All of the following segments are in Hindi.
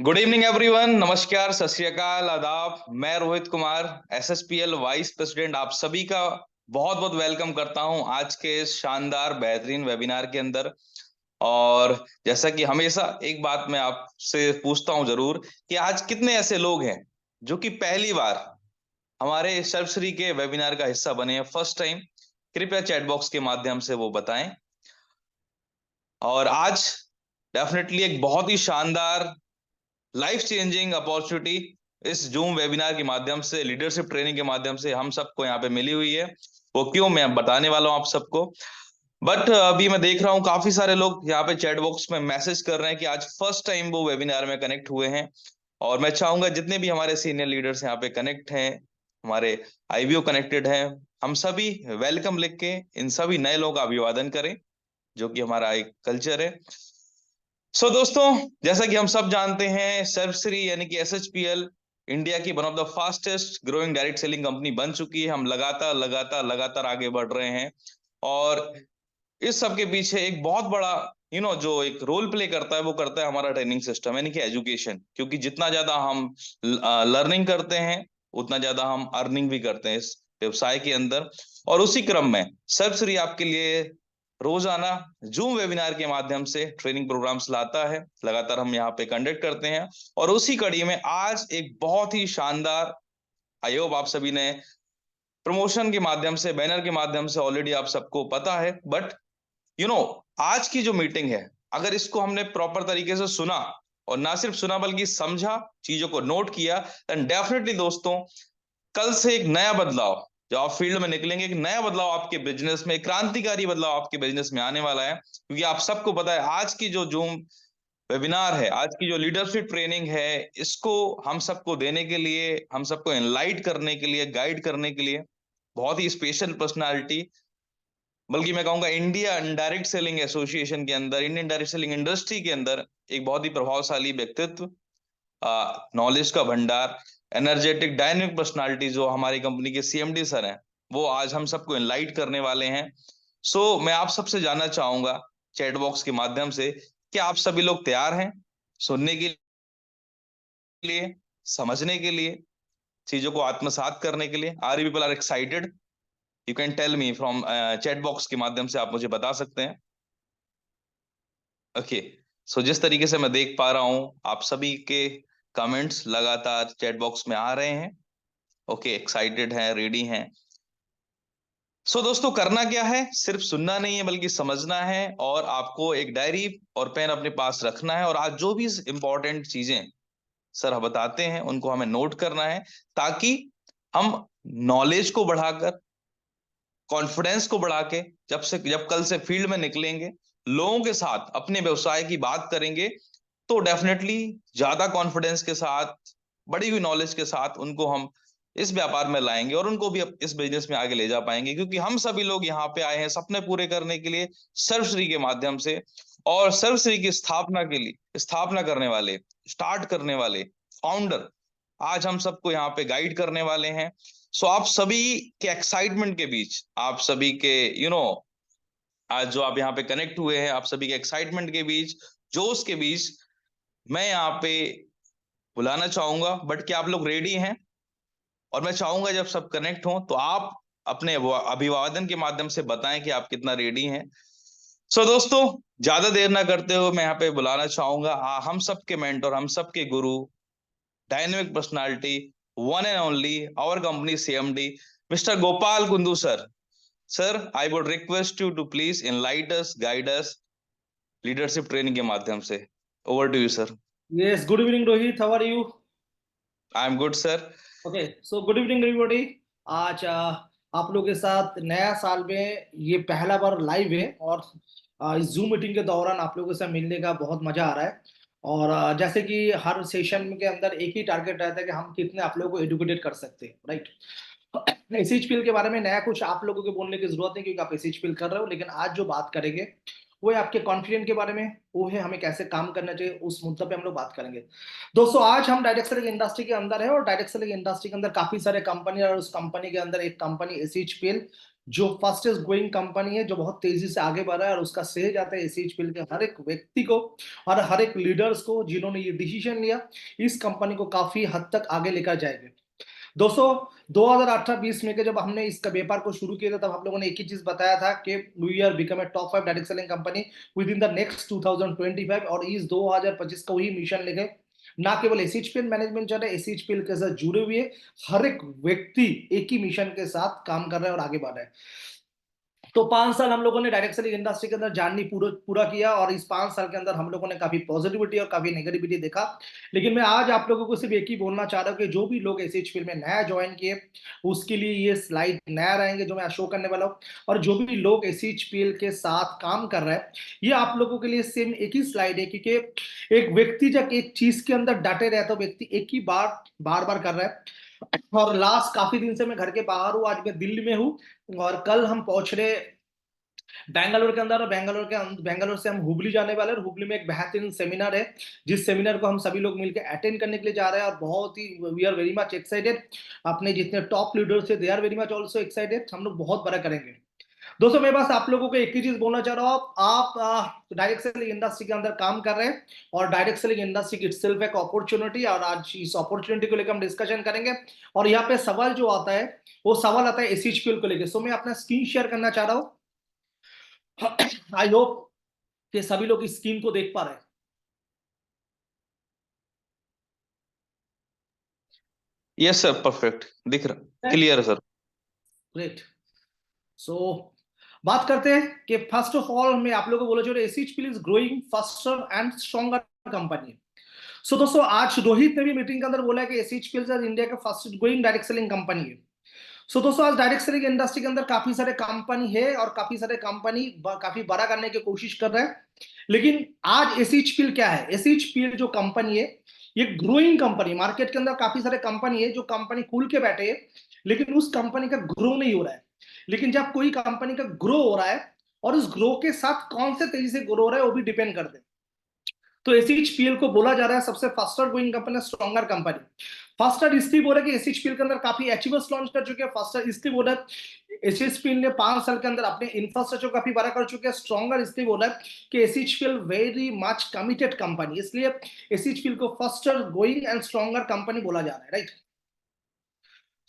Good evening everyone. नमस्कार, सत श्री अकाल, आदाब। मैं रोहित कुमार, एसएसपीएल वाइस प्रेसिडेंट, आप सभी का बहुत बहुत वेलकम करता हूं आज के इस शानदार बेहतरीन वेबिनार के अंदर। और जैसा कि हमेशा एक बात मैं आपसे पूछता हूं जरूर कि आज कितने ऐसे लोग हैं जो कि पहली बार हमारे सर्वश्री के वेबिनार का हिस्सा बने हैं, फर्स्ट टाइम। कृपया चैट बॉक्स के माध्यम से वो बताएं। और आज डेफिनेटली एक बहुत ही शानदार लाइफ चेंजिंग अपॉर्चुनिटी इस जूम वेबिनार के माध्यम से, लीडरशिप ट्रेनिंग के माध्यम से हम सबको यहाँ पे मिली हुई है। वो क्यों, मैं बताने वाला हूँ आप सबको। बट अभी मैं देख रहा हूँ काफी सारे लोग यहाँ पे चैट बॉक्स में मैसेज कर रहे हैं कि आज फर्स्ट टाइम वो वेबिनार में कनेक्ट हुए हैं। और मैं चाहूंगा जितने भी हमारे सीनियर लीडर्स यहाँ पे कनेक्ट हैं, हमारे आईवीओ कनेक्टेड हैं, हम सभी वेलकम लिख के इन सभी नए लोगों का अभिवादन करें, जो कि हमारा एक कल्चर है। दोस्तों, जैसा कि हम सब जानते हैं, सर्वश्री यानी कि एसएचपीएल इंडिया की one of the fastest growing direct selling company बन चुकी है। हम लगातार लगातार लगातार आगे बढ़ रहे हैं। और इस सब के पीछे एक बहुत बड़ा जो एक रोल प्ले करता है, वो करता है हमारा ट्रेनिंग सिस्टम यानी कि एजुकेशन। क्योंकि जितना ज्यादा हम लर्निंग करते हैं, उतना ज्यादा हम अर्निंग भी करते हैं इस व्यवसाय के अंदर। और उसी क्रम में सर्वश्री आपके लिए रोजाना जूम वेबिनार के माध्यम से ट्रेनिंग प्रोग्राम्स लाता है, लगातार हम यहाँ पे कंडक्ट करते हैं। और उसी कड़ी में आज एक बहुत ही शानदार, आई होप आप सभी ने प्रमोशन के माध्यम से, बैनर के माध्यम से ऑलरेडी आप सबको पता है। बट यू नो आज की जो मीटिंग है, अगर इसको हमने प्रॉपर तरीके से सुना, और ना सिर्फ सुना बल्कि समझा, चीजों को नोट किया, देन डेफिनेटली दोस्तों, कल से एक नया बदलाव, जो आप फील्ड में निकलेंगे, एक नया बदलाव आपके बिजनेस में, एक क्रांतिकारी बदलाव आपके बिजनेस में आने वाला है। क्योंकि आप सबको पता है आज की जो जूम वेबिनार है, आज की जो लीडरशिप ट्रेनिंग है, इसको हम सबको देने के लिए, हम सबको एनलाइट करने के लिए, गाइड करने के लिए बहुत ही स्पेशल पर्सनालिटी, बल्कि मैं कहूंगा इंडिया डायरेक्ट सेलिंग एसोसिएशन के अंदर, इंडियन डायरेक्ट सेलिंग इंडस्ट्री के अंदर एक बहुत ही प्रभावशाली व्यक्तित्व, नॉलेज का भंडार, एनर्जेटिक डायनेमिक पर्सनालिटी जो हमारी कंपनी के सीएमडी सर हैं, वो आज हम सबको एनलाइट करने वाले हैं। मैं आप सबसे जानना चाहूंगा चैट बॉक्स के माध्यम से कि आप सभी लोग तैयार हैं सुनने के लिए, समझने के लिए, चीजों को आत्मसात करने के लिए? Are you people are excited? You can tell me from chat box के माध्यम से, आप मुझे बता सकते हैं। ओके। जिस तरीके से मैं देख पा रहा हूं, आप सभी के कमेंट्स लगातार चैट बॉक्स में आ रहे हैं। ओके, एक्साइटेड हैं, रेडी हैं। दोस्तों, करना क्या है? सिर्फ सुनना नहीं है बल्कि समझना है। और आपको एक डायरी और पेन अपने पास रखना है, और आज जो भी इंपॉर्टेंट चीजें सर बताते हैं उनको हमें नोट करना है, ताकि हम नॉलेज को बढ़ाकर, कॉन्फिडेंस को बढ़ा के, जब कल से फील्ड में निकलेंगे, लोगों के साथ अपने व्यवसाय की बात करेंगे, तो डेफिनेटली ज्यादा कॉन्फिडेंस के साथ, बड़ी हुई नॉलेज के साथ उनको हम इस व्यापार में लाएंगे और उनको भी इस बिजनेस में आगे ले जा पाएंगे। क्योंकि हम सभी लोग यहाँ पे आए हैं सपने पूरे करने के लिए, सर्वश्री के माध्यम से। और सर्वश्री की स्थापना के लिए, स्थापना करने वाले, स्टार्ट करने वाले फाउंडर आज हम सबको यहाँ पे गाइड करने वाले हैं। आप सभी के एक्साइटमेंट के बीच, आप सभी के आज जो आप यहाँ पे कनेक्ट हुए हैं, आप सभी के एक्साइटमेंट के बीच, जोश के बीच, मैं यहाँ पे बुलाना चाहूंगा। बट क्या आप लोग रेडी हैं? और मैं चाहूंगा जब सब कनेक्ट हों तो आप अपने अभिवादन के माध्यम से बताएं कि आप कितना रेडी हैं। दोस्तों, ज्यादा देर ना करते हुए मैं यहाँ पे बुलाना चाहूंगा हम सबके मेंटर, हम सबके गुरु, dynamic personality, one and only our company CMD, mister Gopal Kundu sir. Sir, I would request you to please enlighten us, guide us leadership training के माध्यम से। Over to you sir. Yes, good evening, Rohit. How are you? I am good sir. Okay, so good evening, everybody. आज आप लोग के साथ नया साल में ये पहला बार लाइव है और इस जूम मीटिंग के दौरान आप लोगों से मिलने का बहुत मजा आ रहा है। और जैसे कि हर सेशन के अंदर एक ही टारगेट रहता है कि हम कितने आप लोगों को एडुकेटेड कर सकते हैं, राइट? एसएचपीएल के बारे में नया कुछ आप लोगों को बोलने की जरूरत नहीं, क्योंकि आप एसएचपीएल कर रहे हो। लेकिन आज जो बात करेंगे वो है आपके कॉन्फिडेंट के बारे में, वो है हमें कैसे काम करना चाहिए, उस मुद्दे पे हम लोग बात करेंगे। दोस्तों, आज हम डायरेक्ट सेलिंग इंडस्ट्री के अंदर है और डायरेक्ट सेलिंग इंडस्ट्री के अंदर काफी सारे कंपनी, और उस कंपनी के अंदर एक कंपनी एसएचपीएल जो फास्टेस्ट ग्रोइंग कंपनी है, जो बहुत तेजी से आगे बढ़ रहा है, और उसका श्रेय जाता है एसएचपीएल के हर एक व्यक्ति को और हर एक लीडर्स को जिन्होंने ये डिसीजन लिया इस कंपनी को काफी हद तक आगे लेकर जाएंगे। दोस्तों 2018-20 में के जब हमने इसका व्यापार को शुरू किया था, तब हम लोगों ने एक ही चीज बताया था कि we are become a top 5 direct selling company within the next 2025, और इस 2025 का वही मिशन लेके ना केवल एसएचपीएल मैनेजमेंट जो है एसएचपीएल के साथ जुड़े हुए हर एक व्यक्ति एक ही मिशन के साथ काम कर रहा है और आगे बढ़ रहा है। तो 5 साल हम लोगों ने डायरेक्ट सेलिंग इंडस्ट्री के अंदर जाननी पूरा किया, और इस 5 साल के अंदर हम लोगों ने काफी पॉजिटिविटी और काफी नेगेटिविटी देखा। लेकिन मैं आज आप लोगों को सिर्फ एक ही बोलना चाह रहा हूँ कि जो भी लोग एसएचपीएल में नया ज्वाइन किए उसके लिए ये स्लाइड नया रहेंगे जो मैं शो करने वाला हूँ, और जो भी लोग एसएचपीएल के साथ काम कर रहे हैं ये आप लोगों के लिए सेम एक ही स्लाइड है, क्योंकि एक व्यक्ति जब एक चीज के अंदर डटे रहता है, व्यक्ति एक ही बार बार कर रहा है। और लास्ट काफी दिन से मैं घर के बाहर हूँ, आज मैं दिल्ली में हूँ, और कल हम पहुंच रहे बैंगलोर के अंदर, और बैंगलोर से हम हुबली जाने वाले हैं, और हुबली में एक बेहतरीन सेमिनार है जिस सेमिनार को हम सभी लोग मिलकर अटेंड करने के लिए जा रहे हैं, और बहुत ही we are very much excited. अपने जितने टॉप लीडर्स है they are very much also excited, हम लोग बहुत बड़ा करेंगे। दोस्तों मैं बस आप लोगों को एक ही चीज बोलना चाह रहा हूँ, आप डायरेक्ट सेलिंग इंडस्ट्री के अंदर काम कर रहे हैं, और डायरेक्ट सेलिंग इंडस्ट्री इटसेल्फ एक अपॉर्चुनिटी, और आज इस अपॉर्चुनिटी को लेकर हम डिस्कशन करेंगे। और यहाँ पे सवाल जो आता है वो सवाल आता है एसएचपीएल को लेकर। सो मैं अपना स्क्रीन शेयर करना चाह रहा हूँ। आई होप कि सभी लोग इस स्क्रीन को देख पा रहे हैं। यस सर, परफेक्ट दिख रहा, क्लियर है सर। ग्रेट। सो बात करते हैं कि फर्स्ट ऑफ ऑल मैं आप लोगों को बोला जो SHPL is growing faster and stronger company. So दोस्तों आज रोहित ने भी मीटिंग के अंदर बोला कि एसएचपीएल इंडिया का fastest growing direct selling company है। सो दोस्तों आज डायरेक्ट सेलिंग इंडस्ट्री के अंदर काफी सारे कंपनी है, और काफी सारे कंपनी काफी बड़ा करने की कोशिश कर रहे हैं। लेकिन आज एसएचपीएल क्या है? एसएचपीएल जो कंपनी है ये ग्रोइंग कंपनी, मार्केट के अंदर काफी सारे कंपनी है जो कंपनी खुल के बैठे है, लेकिन उस कंपनी का ग्रो नहीं हो रहा है। लेकिन जब कोई कंपनी का ग्रो हो रहा है, और उस ग्रो के साथ कौन से तेजी से ग्रो हो रहा है वो भी डिपेंड करते हैं। तो एसएचपीएल को बोला जा रहा है सबसे faster growing company, stronger company. Faster इसलिए बोला कि एसएचपीएल के अंदर काफी अचीवर्स लॉन्च कर चुके हैं। फास्टर इसलिए बोला एसएचपीएल ने 5 साल के अंदर अपने इंफ्रास्ट्रक्चर काफी बड़ा कर चुके हैं। स्ट्रॉन्गर इसलिए बोला कि एसएचपीएल वेरी मच कमिटेड कंपनी, इसलिए एसएचपीएल को faster growing and stronger company बोला जा रहा है, राइट।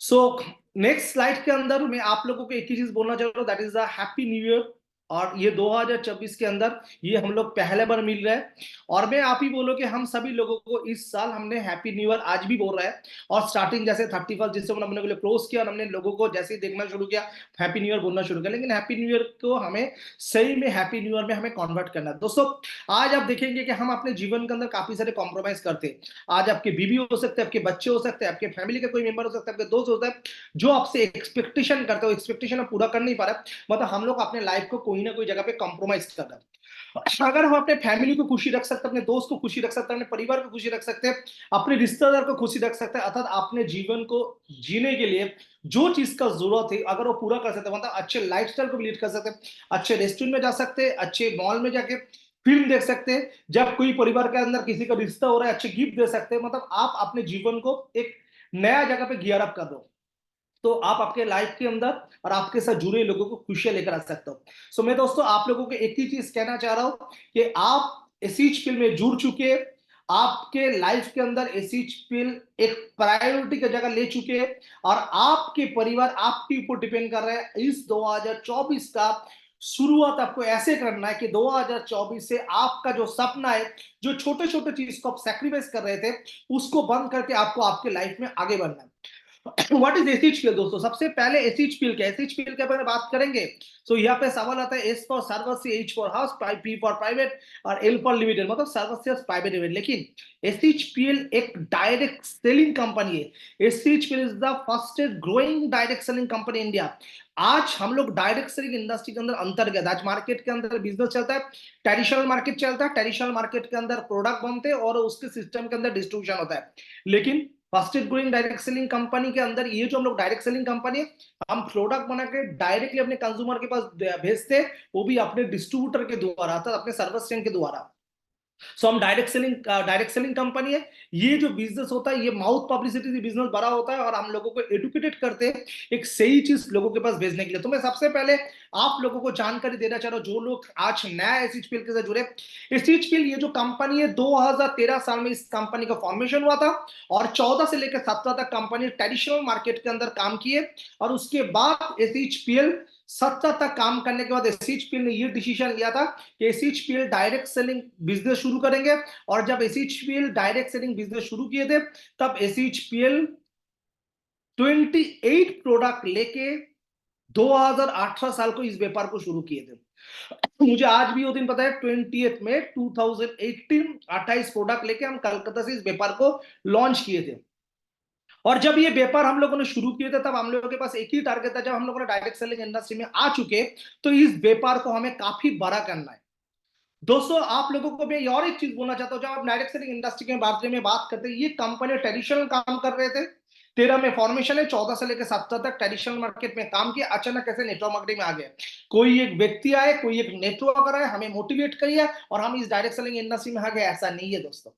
सो नेक्स्ट स्लाइड के अंदर मैं आप लोगों को एक ही चीज बोलना चाह रहा हूँ, that is the happy new year. और ये 2024 के अंदर ये हम लोग पहले बार मिल रहे हैं, और मैं आप ही बोलो कि हम सभी लोगों को इस साल हमने हैप्पी न्यू ईयर आज भी बोल रहा है। और स्टार्टिंग जैसे 31 जिससे हमने बोले क्लोज किया, और हमने लोगों को जैसे ही देखना शुरू किया हैप्पी न्यू ईयर बोलना शुरू किया। लेकिन हैप्पी न्यू ईयर को हमें सही में हैप्पी न्यू ईयर में हमें कन्वर्ट करना है। दोस्तों आज आप देखेंगे कि हम अपने जीवन के अंदर काफी सारे कॉम्प्रोमाइज करते हैं। आज आपके बीवी हो सकते हैं, आपके बच्चे हो सकते हैं, आपके फैमिली का कोई मेंबर हो सकता है, आपके दोस्त होता है, जो आपसे एक्सपेक्टेशन करते हो, एक्सपेक्टेशन पूरा कर नहीं पा रहा, मतलब हम लोग अपने लाइफ को कोई ना कोई जगह पे कॉम्प्रोमाइज कर रहे हैं। अगर हम अपने फैमिली को खुशी रख सकते हैं, अपने दोस्त को खुशी रख सकते हैं, अपने परिवार को खुशी रख सकते हैं, अपने रिश्तेदार को खुशी रख सकते हैं, अर्थात अपने जीवन को जीने के लिए जो चीज का जरूरत है अगर वो पूरा कर सकते हैं, मतलब अच्छे लाइफस्टाइल को लीड कर सकते हैं, अच्छे रेस्टोरेंट में जा सकते हैं, अच्छे मॉल में जाके फिल्म देख सकते हैं, जब कोई परिवार के अंदर किसी का रिश्ता हो रहा है अच्छे गिफ्ट दे सकते हैं, मतलब आप अपने जीवन को एक नया जगह पे गियर अप कर दो, तो आप आपके लाइफ के अंदर और आपके साथ जुड़े लोगों को खुशियां लेकर आ सकते हो। सो मैं दोस्तों आप लोगों को एक ही चीज कहना चाह रहा हूं कि आप एसएचपीएल में जुड़ चुके, आपके लाइफ के अंदर एसएचपीएल एक प्रायोरिटी की जगह ले चुके हैं, और आपके परिवार आपके ऊपर डिपेंड कर रहे हैं। इस 2024 का शुरुआत आपको ऐसे करना है कि 2024 से आपका जो सपना है, जो छोटे छोटे चीज को आप सैक्रिफाइस कर रहे थे, उसको बंद करके आपको आपके लाइफ में आगे बढ़ना है। व्हाट इज एसएचपीएल दोस्तों? सबसे पहले एसएचपीएल क्या, एसएचपीएल के बारे में बात करेंगे। सो यहाँ पे सवाल आता है S for service, H for house, P for private, और एल फॉर लिमिटेड, मतलब सर्विसेज प्राइवेट लिमिटेड। लेकिन एसएचपीएल एक डायरेक्ट सेलिंग कंपनी है। SHPL is the fastest growing direct selling company India. आज हम लोग डायरेक्ट सेलिंग इंडस्ट्री के अंदर अंतर्गत, आज मार्केट के अंदर बिजनेस चलता है, ट्रेडिशनल मार्केट चलता है, ट्रेडिशनल मार्केट के अंदर प्रोडक्ट बनते हैं और उसके सिस्टम के अंदर डिस्ट्रीब्यूशन होता है। लेकिन fastest growing direct selling company के अंदर ये जो हम लोग डायरेक्ट सेलिंग कंपनी है, हम प्रोडक्ट बना के डायरेक्टली अपने कंज्यूमर के पास भेजते हैं, वो भी अपने डिस्ट्रीब्यूटर के द्वारा, अर्थात अपने सर्विस चेन के द्वारा। सो हम डायरेक्ट सेलिंग कंपनी है। ये जो बिजनेस होता है ये माउथ पब्लिसिटी से बिजनेस बड़ा होता है और हम लोगों को एडुकेटेड करते हैं एक सही चीज लोगों के पास भेजने के लिए। तो मैं सबसे पहले आप लोगों को जानकारी देना चाह रहा हूं, जो लोग आज नया एसएचपीएल के साथ जुड़े। एसएचपीएल ये जो कंपनी है 2013 साल में इस कंपनी का फॉर्मेशन हुआ था और 14 से लेकर 17 तक कंपनी ट्रेडिशनल मार्केट के अंदर काम किए। और उसके बाद एसएचपीएल 17 तक काम करने के बाद एसएचपीएल ने ये डिसीजन लिया था कि एसएचपीएल डायरेक्ट सेलिंग बिजनेस शुरू करेंगे। और जब एसएचपीएल डायरेक्ट सेलिंग बिजनेस शुरू किए थे तब एसएचपीएल 28 प्रोडक्ट लेके 2018 साल को इस व्यापार को शुरू किए थे। मुझे आज भी वो दिन पता है, 20 में 2018 28 प्रोडक्ट लेके हम कलकत्ता से इस व्यापार को लॉन्च किए थे। और जब ये व्यापार हम लोगों ने शुरू किए थे तब हम लोगों के पास एक ही टारगेट था, जब हम लोगों ने डायरेक्ट सेलिंग इंडस्ट्री में आ चुके तो इस व्यापार को हमें काफी बड़ा करना है। दोस्तों आप लोगों को मैं और एक चीज बोलना चाहता हूं, जब आप डायरेक्ट सेलिंग इंडस्ट्री के बारे में बात करते हैं, ये कंपनी ट्रेडिशनल काम कर रहे थे। 13 में फॉर्मेशन है, 14 से लेकर 17 तक ट्रेडिशनल मार्केट में काम किया। अचानक कैसे नेटवर्क मार्केटिंग में आ गए, कोई एक व्यक्ति आए, कोई एक नेटवर्कर आए, हमें मोटिवेट किया और हम इस डायरेक्ट सेलिंग इंडस्ट्री में आ गए, ऐसा नहीं है दोस्तों।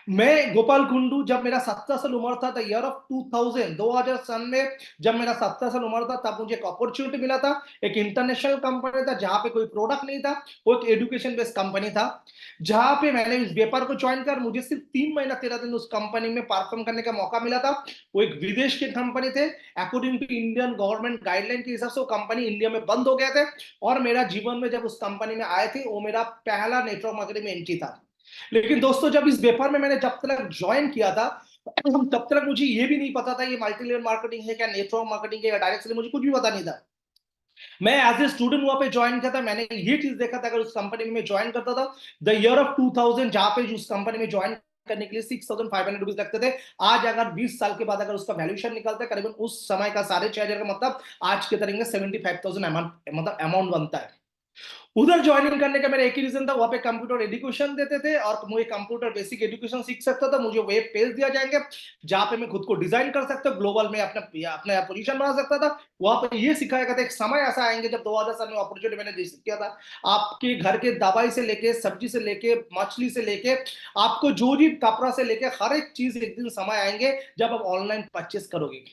मैं गोपाल कुंडू, जब मेरा 17 साल उम्र था, द ईयर ऑफ 2000 2000 सन में जब मेरा 17 साल उम्र था तब मुझे एक अपॉर्चुनिटी मिला था। एक इंटरनेशनल कंपनी था जहां पे कोई प्रोडक्ट नहीं था, वो एक एजुकेशन बेस्ड कंपनी था, जहां पे मैंने इस व्यापार को ज्वाइन कर मुझे सिर्फ 3 महीना 13 दिन उस कंपनी में परफॉर्म करने का मौका मिला था। वो एक विदेश के कंपनी थे, according to Indian government guideline के हिसाब से वो कंपनी इंडिया में बंद हो गए थे। और मेरा जीवन में जब उस कंपनी में आए थे वो मेरा पहला नेटवर्क मार्केटिंग में एंट्री था। लेकिन दोस्तों जब इस व्यापार में मैंने जब तक ज्वाइन किया था तब तक मुझे ये भी नहीं पता था ये मल्टी लेवल मार्केटिंग है क्या, नेटवर्क मार्केटिंग है या डायरेक्ट सेलिंग, मुझे कुछ भी पता नहीं था। मैं एज ए स्टूडेंट वहां पे ज्वाइन किया था, मैंने ये चीज देखा था, अगर उस कंपनी में ज्वाइन करता था द ईयर ऑफ 2000 जहां पे उस कंपनी में ज्वाइन करने के लिए 6500 रुपीज लगते थे, आज अगर 20 साल के बाद अगर उसका वैल्यूएशन निकलता है करीबन उस समय का 6500 का मतलब आज के तरीके 75,000 अमाउंट, मतलब अमाउंट बनता है। उधर ज्वाइनिंग करने का मेरा एक ही रीजन था, वहां पे कंप्यूटर एजुकेशन देते थे और मुझे कंप्यूटर बेसिक एजुकेशन सीख सकता था। मुझे वेब पेज दिया जाएंगे जहां पे मैं खुद को डिजाइन कर सकता, ग्लोबल में अपना अपना पोजीशन बना सकता था। वहां पे ये सिखाया गया था एक समय ऐसा आएंगे जब 2000 साल में अपॉर्चुनिटी मैंने रिसीव किया था, आपके घर के दवाई से लेके सब्जी से लेके मछली से लेके आपको जो भी कपड़ा से लेके हर एक चीज एक दिन समय आएंगे जब आप ऑनलाइन परचेस करोगे।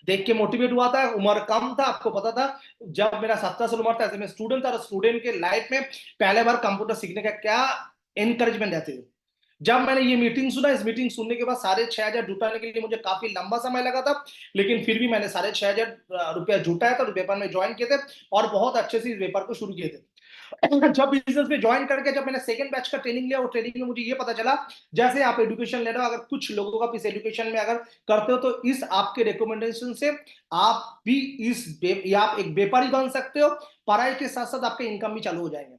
देख के मोटिवेट हुआ था, उम्र कम था, आपको पता था जब मेरा 17 साल उम्र था, ऐसे में स्टूडेंट था, स्टूडेंट के लाइफ में पहले बार कंप्यूटर सीखने का क्या एनकरेजमेंट रहती है। जब मैंने ये मीटिंग सुना, इस मीटिंग सुनने के बाद 6500 जुटाने के लिए मुझे काफी लंबा समय लगा था, लेकिन फिर भी मैंने 6500 रुपया जुटाया था और व्यापार में ज्वाइन किए थे और बहुत अच्छे से इस व्यापार को शुरू किए थे। जब बिजनेस में ज्वाइन करके जब मैंने सेकंड बैच का ट्रेनिंग लिया, वो ट्रेनिंग में मुझे ये पता चला जैसे आप एजुकेशन ले रहे हो, अगर कुछ लोगों का इस एजुकेशन में अगर करते हो तो इस आपके रिकमेंडेशन से आप भी या आप एक व्यापारी बन सकते हो, पढ़ाई के साथ साथ आपके इनकम भी चालू हो जाएंगे।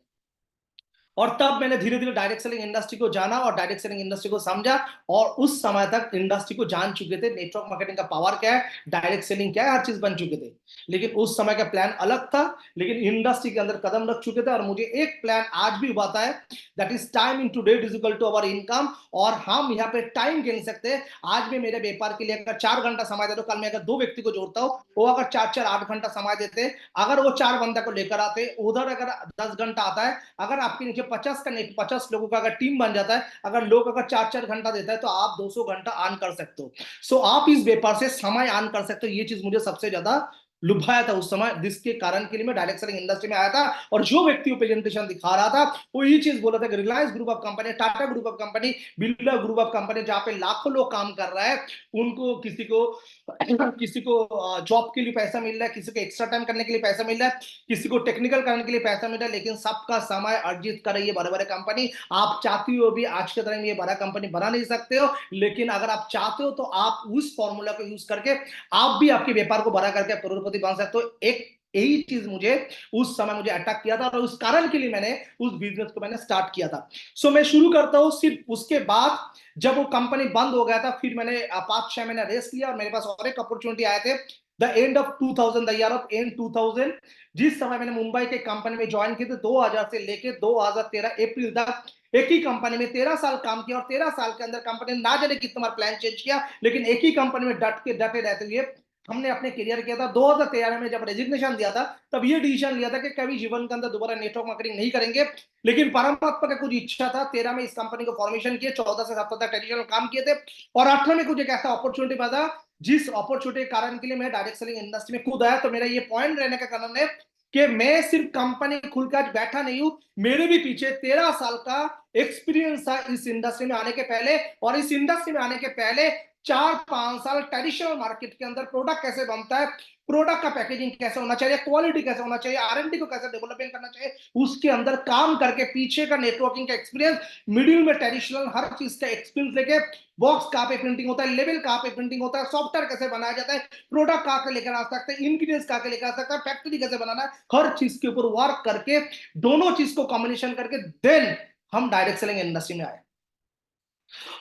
और तब मैंने धीरे धीरे डायरेक्ट सेलिंग इंडस्ट्री को जाना और डायरेक्ट सेलिंग इंडस्ट्री को समझा और उस समय तक इंडस्ट्री को जान चुके थे, नेटवर्क मार्केटिंग का पावर क्या है, डायरेक्ट सेलिंग क्या है, हर चीज बन चुके थे। लेकिन उस समय का प्लान अलग था, लेकिन इंडस्ट्री के अंदर कदम रख चुके थे और मुझे एक प्लान आज भी बताता है, that is time into date is equal to our income. और हम यहाँ पे टाइम गिन सकते हैं। आज भी मेरे व्यापार के लिए अगर 4 घंटा समय दे, तो कल मैं अगर 2 व्यक्ति को जोड़ता हूँ, वो अगर 4 8 घंटा समय देते, अगर वो 4 बंदा को लेकर आते, उधर अगर 10 घंटा आता है, अगर आपके नीचे 50 लोगों का अगर टीम बन जाता है, अगर लोग अगर 4 घंटा देता है, तो आप 200 घंटा अर्न कर सकते हो। सो आप इस व्यापार से समय अर्न कर सकते हो। ये चीज मुझे सबसे ज्यादा लुभाया था उस समय, जिसके कारण के लिए मैं डायरेक्ट सेलिंग इंडस्ट्री में आया था। और जो व्यक्ति प्रेजेंटेशन दिखा रहा था वो ये चीज बोला था कि Reliance group of company, Tata group of company, Birla group of company, जहां पे लाखों लोग काम कर रहा है, उनको किसी को जॉब के लिए पैसा मिल रहा है, किसी को एक्स्ट्रा टाइम करने के लिए पैसा मिल रहा है, किसी को टेक्निकल करने के लिए पैसा मिल रहा है, लेकिन सबका समय अर्जित कर रही है बड़े बड़े कंपनी। आप चाहती हो भी आज के तरह में ये बड़ा कंपनी बना नहीं सकते हो, लेकिन अगर आप चाहते हो तो आप उस फॉर्मूला को यूज करके आप भी आपके व्यापार को बड़ा करके करोड़पति बन सकते हो। एक यही चीज मुझे उस समय मुझे अटैक किया था और उस कारण के लिए मैंने उस बिजनेस को मैंने स्टार्ट किया था। सो मैं शुरू करता हूं। सिर्फ उसके बाद जब वो कंपनी बंद हो गया था, फिर मैंने 5-6 महीने रेस्ट लिया और मेरे पास और एक अपॉर्चुनिटी आए थे the end of 2000, the year of and 2000, जिस समय मैंने मुंबई के कंपनी में ज्वाइन किए थे 2000 से लेके 2013 अप्रैल तक एक ही कंपनी में 13 साल काम किया। और 13 साल के अंदर कंपनी ना जाने कितना प्लान चेंज किया, लेकिन एक ही कंपनी में डटे रहते हुए हमने अपने करियर किया था 2013 में जब रेजिग्नेशन दिया था, तब ये डिसीजन लिया था कि कभी जीवन के अंदर दोबारा नेटवर्क मार्केटिंग नहीं करेंगे। लेकिन परमात्मा का कुछ इच्छा था, 13 में इस कंपनी को फॉर्मेशन किए, 14 से 17 तक ट्रेडिशनल काम किए थे, और 18 में कुछ एक ऐसा अपॉर्चुनिटी पाया जिस अपॉर्चुनिटी के कारण के लिए मैं डायरेक्ट सेलिंग इंडस्ट्री में कूद आया। तो मेरा ये पॉइंट रहने का कारण है कि मैं सिर्फ कंपनी खुलकर बैठा नहीं हूं, मेरे भी पीछे 13 साल का एक्सपीरियंस था इस इंडस्ट्री में आने के पहले। और इस इंडस्ट्री में आने के पहले 4-5 साल ट्रेडिशनल मार्केट के अंदर प्रोडक्ट कैसे बनता है, प्रोडक्ट का पैकेजिंग कैसे होना चाहिए, क्वालिटी कैसे होना चाहिए, आरएनडी को कैसे डेवलपमेंट करना चाहिए, उसके अंदर काम करके पीछे का नेटवर्किंग का एक्सपीरियंस, मिडिल में ट्रेडिशनल हर चीज का एक्सपीरियंस लेके, बॉक्स कहाँ पे प्रिंटिंग होता है, लेवल कहाँ पे प्रिंटिंग होता है, सॉफ्टवेयर कैसे बनाया जाता है, प्रोडक्ट कहाँ के लेकर आ सकते हैं, इंग्रीडियंट्स कहाँ के लेकर आ सकते हैं, फैक्ट्री कैसे बनाना है, हर चीज के ऊपर वर्क करके, दोनों चीज को कॉम्बिनेशन करके देन हम डायरेक्ट सेलिंग इंडस्ट्री में आए।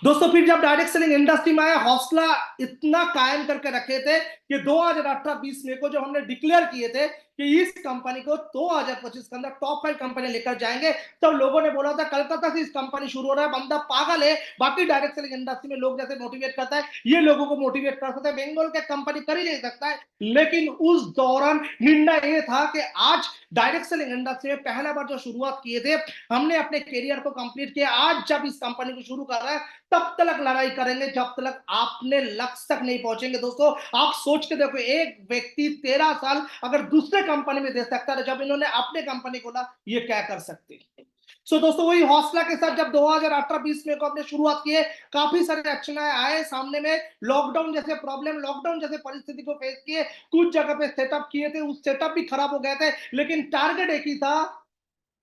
दोस्तों फिर जब डायरेक्ट सेलिंग इंडस्ट्री में आया, हौसला इतना कायम करके रखे थे कि 2018-20 में को जब हमने डिक्लेयर किए थे कि इस कंपनी को 2025 के अंदर टॉप 5 कंपनी लेकर जाएंगे, तब लोगों ने बोला था कलकत्ता से इस कंपनी शुरू हो रहा है, बंदा पागल है, बाकी डायरेक्ट सेलिंग इंडस्ट्री में लोग जैसे मोटिवेट करता है ये लोगों को मोटिवेट कर सकता है, बंगाल के कंपनी कर ही नहीं सकता है। लेकिन उस दौरान निर्णय ये था कि आज डायरेक्ट सेलिंग इंडस्ट्री में पहला बार जो शुरुआत किए थे, हमने अपने करियर को कंप्लीट किया। आज जब इस कंपनी को शुरू कर रहा है, तब तक लड़ाई करेंगे जब तक आपने लक्ष्य तक नहीं पहुंचेंगे। दोस्तों आप सोच के देखो, एक व्यक्ति 13 साल अगर दूसरे कंपनी में दे सकता है, जब इन्होंने अपने कंपनी खोला, ये क्या कर सकते। दोस्तों वही हौसला के साथ जब 2018-20 में को हमने शुरुआत की है, काफी सारे एक्शन आए सामने में, लॉकडाउन जैसे प्रॉब्लम, लॉकडाउन जैसे परिस्थिति को फेस किए, कुछ जगह पे सेटअप किए थे, उस सेटअप भी खराब हो गए थे, लेकिन टारगेट एक ही था,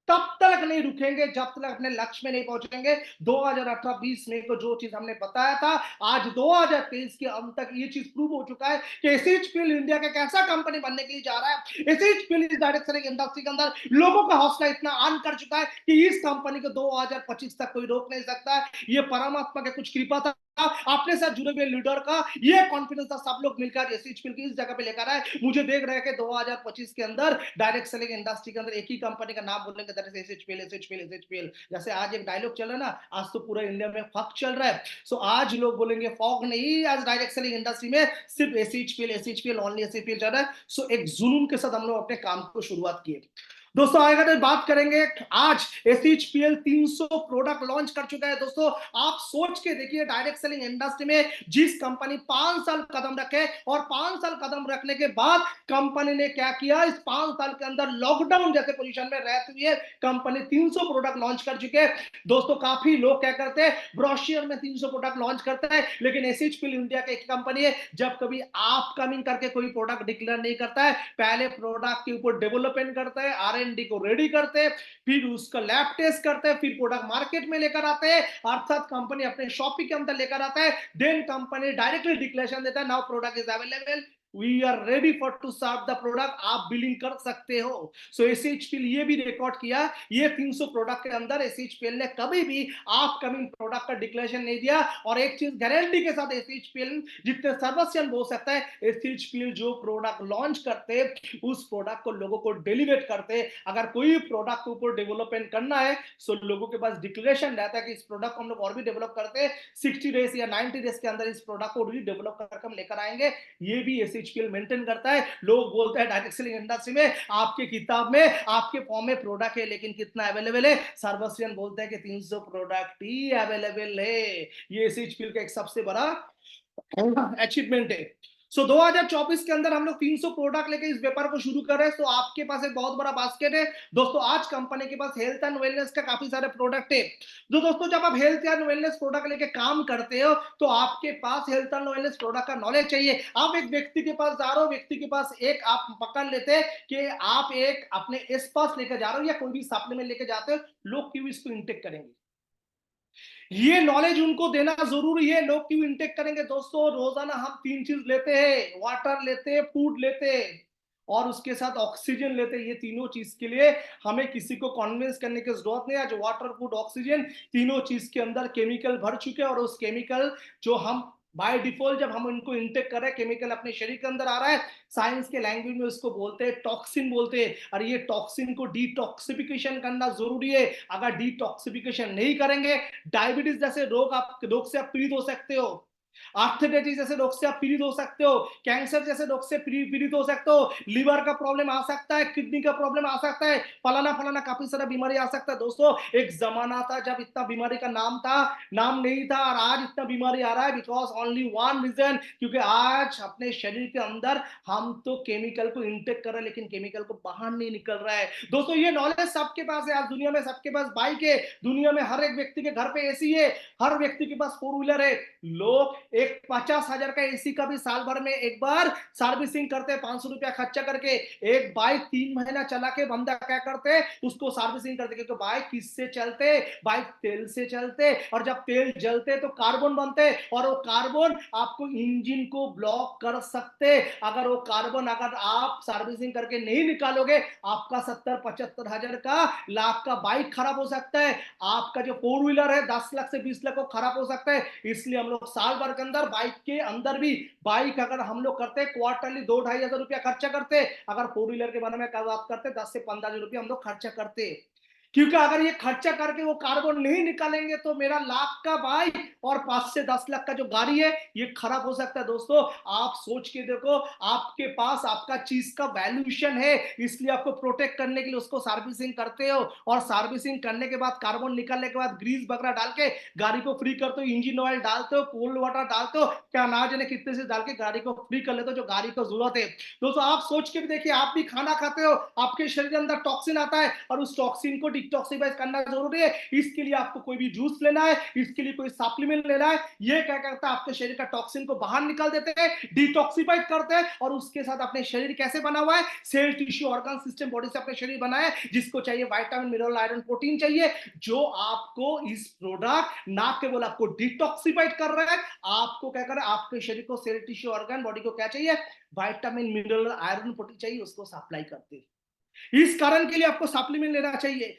तब तक नहीं रुकेंगे जब तक अपने लक्ष्य में नहीं पहुंचेंगे। 2018-20 में को जो चीज हमने बताया था, आज 2023 के अंत तक ये चीज प्रूव हो चुका है कि एसएचपीएल इंडिया का कैसा कंपनी बनने के लिए जा रहा है। एसएचपीएल इस डायरेक्ट सेलिंग इंडस्ट्री के अंदर लोगों का हौसला इतना ऑन कर चुका है कि इस कंपनी को 2025 तक कोई रोक नहीं सकता है। ये परमात्मा के कुछ कृपा था, अपने साथ जुड़े हुए लीडर का ये कॉन्फिडेंस था, सब लोग मिलकर एसएचपीएल की इस जगह पे लेकर आए। मुझे देख रहे हैं कि 2025 के अंदर डायरेक्ट सेलिंग इंडस्ट्री के अंदर एक ही कंपनी का नाम बोलेंगे, दैट इज एसएचपीएल, एसएचपीएल, एसएचपीएल। जैसे आज एक डायलॉग चल रहा है ना, आज तो पूरा इंडिया में फॉग चल रहा है, सो आज लोग बोलेंगे फॉग नहीं, आज डायरेक्ट सेलिंग इंडस्ट्री में सिर्फ एसएचपीएल, एसएचपीएल, ओनली एसएचपीएल चल रहा है। सो एक जुनून के साथ हम लोग अपने काम को शुरुआत किए। दोस्तों आएगा तो बात करेंगे, आज एसएचपीएल 300 प्रोडक्ट लॉन्च कर चुका है। दोस्तों आप सोच के देखिए, डायरेक्ट सेलिंग इंडस्ट्री में जिस कंपनी 5 साल कदम रखे, और 5 साल कदम रखने के बाद कंपनी ने क्या किया, इस 5 साल के अंदर लॉकडाउन जैसे पोजीशन में रहते हुए कंपनी 300 प्रोडक्ट लॉन्च कर चुके हैं। दोस्तों काफी लोग क्या करते हैं, ब्रोशियर में 300 प्रोडक्ट लॉन्च करते हैं, लेकिन एसएचपीएल इंडिया की एक कंपनी है, जब कभी आप कमिंग करके कोई प्रोडक्ट डिक्लेयर नहीं करता है, पहले प्रोडक्ट के ऊपर डेवलपमेंट करता है, आरएनडी को रेडी करते हैं, फिर उसका लैब टेस्ट करते हैं, फिर प्रोडक्ट मार्केट में लेकर आते हैं, अर्थात कंपनी अपने शॉपिंग के अंदर लेकर आता है, देन कंपनी डायरेक्टली डिक्लेरेशन देता है, now product is available, we are ready for to serve the product, आप बिलिंग कर सकते हो। सो एसएचपीएल ये भी रिकॉर्ड किया, ये 300 प्रोडक्ट के अंदर एसएचपीएल ने कभी भी आप कमिंग प्रोडक्ट का डिक्लेरेशन नहीं दिया। और एक चीज गारंटी के साथ एसएचपीएल जितने सर्वस्व बोल सकता है, एसएचपीएल जो प्रोडक्ट लॉन्च करते उस प्रोडक्ट को लोगों को डिलीवर करते। अगर कोई प्रोडक्ट के ऊपर डेवलपमेंट करना है, सो लोगों के पास डिक्लेरेशन रहता है कि इस प्रोडक्ट को हम लोग और भी डेवलप करते हैं, 60 डेज या 90 डेज के अंदर इस प्रोडक्ट को डेवलप करके हम लेकर आएंगे, ये भी एसएचपीएल मेंटेन करता है। लोग बोलते हैं डायरेक्ट सेलिंग इंडस्ट्री में आपके किताब में आपके फॉर्म में प्रोडक्ट है, लेकिन कितना अवेलेबल है, सर्वस्वियन बोलते हैं कि 300 प्रोडक्ट ही अवेलेबल है। ये एसएचपीएल का एक सबसे बड़ा अचीवमेंट है। सो 2024 के अंदर हम लोग 300 प्रोडक्ट लेके इस व्यापार को शुरू कर रहे हैं। तो आपके पास एक बहुत बड़ा बास्केट है दोस्तों। आज कंपनी के पास हेल्थ एंड वेलनेस का काफी सारे प्रोडक्ट है। जो दोस्तों जब आप हेल्थ एंड वेलनेस प्रोडक्ट लेके काम करते हो, तो आपके पास हेल्थ एंड वेलनेस प्रोडक्ट का नॉलेज चाहिए। आप एक व्यक्ति के पास जा रहे हो, व्यक्ति के पास एक आप पकड़ लेते कि आप एक अपने एस पास लेकर जा रहे हो या कोई भी सप्लीमेंट लेके जाते हो, लोग क्यों इसको इंटेक करेंगे, ये नॉलेज उनको देना जरूरी है। लोग क्यों इंटेक करेंगे दोस्तों, रोजाना हम 3 चीज लेते हैं, वाटर लेते हैं, फूड लेते हैं और उसके साथ ऑक्सीजन लेते हैं। ये तीनों चीज के लिए हमें किसी को कन्विंस करने की जरूरत नहीं है। जो वाटर, फूड, ऑक्सीजन, तीनों चीज के अंदर केमिकल भर चुके हैं और उस केमिकल जो हम बाय डिफॉल्ट जब हम उनको इंटेक कर रहे हैं, केमिकल अपने शरीर के अंदर आ रहा है, साइंस के लैंग्वेज में उसको बोलते हैं टॉक्सिन बोलते हैं। और ये टॉक्सिन को डिटॉक्सिफिकेशन करना जरूरी है। अगर डिटॉक्सिफिकेशन नहीं करेंगे, डायबिटीज जैसे रोग से आप पीड़ित हो सकते हो। आर्थराइटिस जैसे रोग से आप पीड़ित हो सकते हो, कैंसर जैसे रोग से पीड़ित हो सकते हो, लिवर का प्रॉब्लम आ सकता है, किडनी का प्रॉब्लम आ सकता है, फलाना फलाना काफी सारा बीमारी आ सकता है। दोस्तों, एक जमाना था जब इतना बीमारी का नाम नहीं था, और आज इतना बीमारी आ रहा है बिकॉज ओनली वन रीजन, क्योंकि आज अपने शरीर के अंदर हम तो केमिकल को इंटेक कर रहे हैं, लेकिन केमिकल को बाहर नहीं निकल रहा है। दोस्तों, ये नॉलेज सबके पास है, आज दुनिया में सबके पास बाइक है, दुनिया में हर एक व्यक्ति के घर पे एसी है, हर व्यक्ति के पास फोर व्हीलर है। लोग एक 50,000 का एसी का भी साल भर में एक बार सर्विसिंग करते हैं, 500 रुपया खर्चा करके। एक बाइक 3 महीना चला के बंदा क्या करते, उसको सर्विसिंग करते, क्योंकि बाइक किससे चलते, बाइक तेल से चलते, और जब तेल जलते तो कार्बन बनते, और वो कार्बन आपको इंजन को ब्लॉक कर सकते। अगर वो कार्बन अगर आप सर्विसिंग करके नहीं निकालोगे, आपका 70-75 हजार का, लाख का बाइक खराब हो सकता है। आपका जो फोर व्हीलर है 10 लाख से 20 लाख को खराब हो सकता है। इसलिए हम लोग साल भर के अंदर बाइक के अंदर भी, बाइक अगर हम लोग करते क्वार्टरली 2-2.5 हजार रुपया खर्चा करते, अगर फोर व्हीलर के बारे में बात करते 10 से 15 हजार रुपया हम लोग खर्चा करते। क्योंकि अगर ये खर्चा करके वो कार्बन नहीं निकालेंगे तो मेरा लाख का बाइक और 5 से 10 लाख का जो गाड़ी है ये खराब हो सकता है। दोस्तों, आप सोच के देखो, आपके पास आपका चीज का वैल्यूएशन है, इसलिए आपको प्रोटेक्ट करने के लिए उसको सर्विसिंग करते हो, और सर्विसिंग करने के बाद कार्बन निकालने के बाद ग्रीस वगैरह डाल के गाड़ी को फ्री करते हो, इंजन ऑयल डालते हो, कोल्ड वाटर डालते हो, क्या ना जाने कितने से डाल के गाड़ी को फ्री कर लेते हो जो गाड़ी को जरूरत है। दोस्तों, आप सोच के भी देखिए, आप भी खाना खाते हो, आपके शरीर के अंदर टॉक्सिन आता है, और उस टॉक्सिन को डिटॉक्सिफाई करना जरूरी है। इसके लिए आपको कोई भी जूस लेना है, इसके लिए कोई सप्लीमेंट लेना है, ये क्या करता है, आपके शरीर का टॉक्सिन को बाहर निकाल देते हैं, डिटॉक्सिफाई करते हैं, और उसके साथ अपने शरीर कैसे बना हुआ है, cell tissue organ system body से अपने शरीर बना है, जिसको चाहिए विटामिन मिनरल आयरन प्रोटीन चाहिए, जो आपको इस प्रोडक्ट ना केवल आपको डिटॉक्सिफाइड कर रहा है, आपको क्या कर रहा है, आपके शरीर को सेल टिश्यू ऑर्गन बॉडी को क्या चाहिए, विटामिन मिनरल आयरन प्रोटीन चाहिए, उसको सप्लाई करते हैं। इस कारण के लिए आपको सप्लीमेंट लेना चाहिए।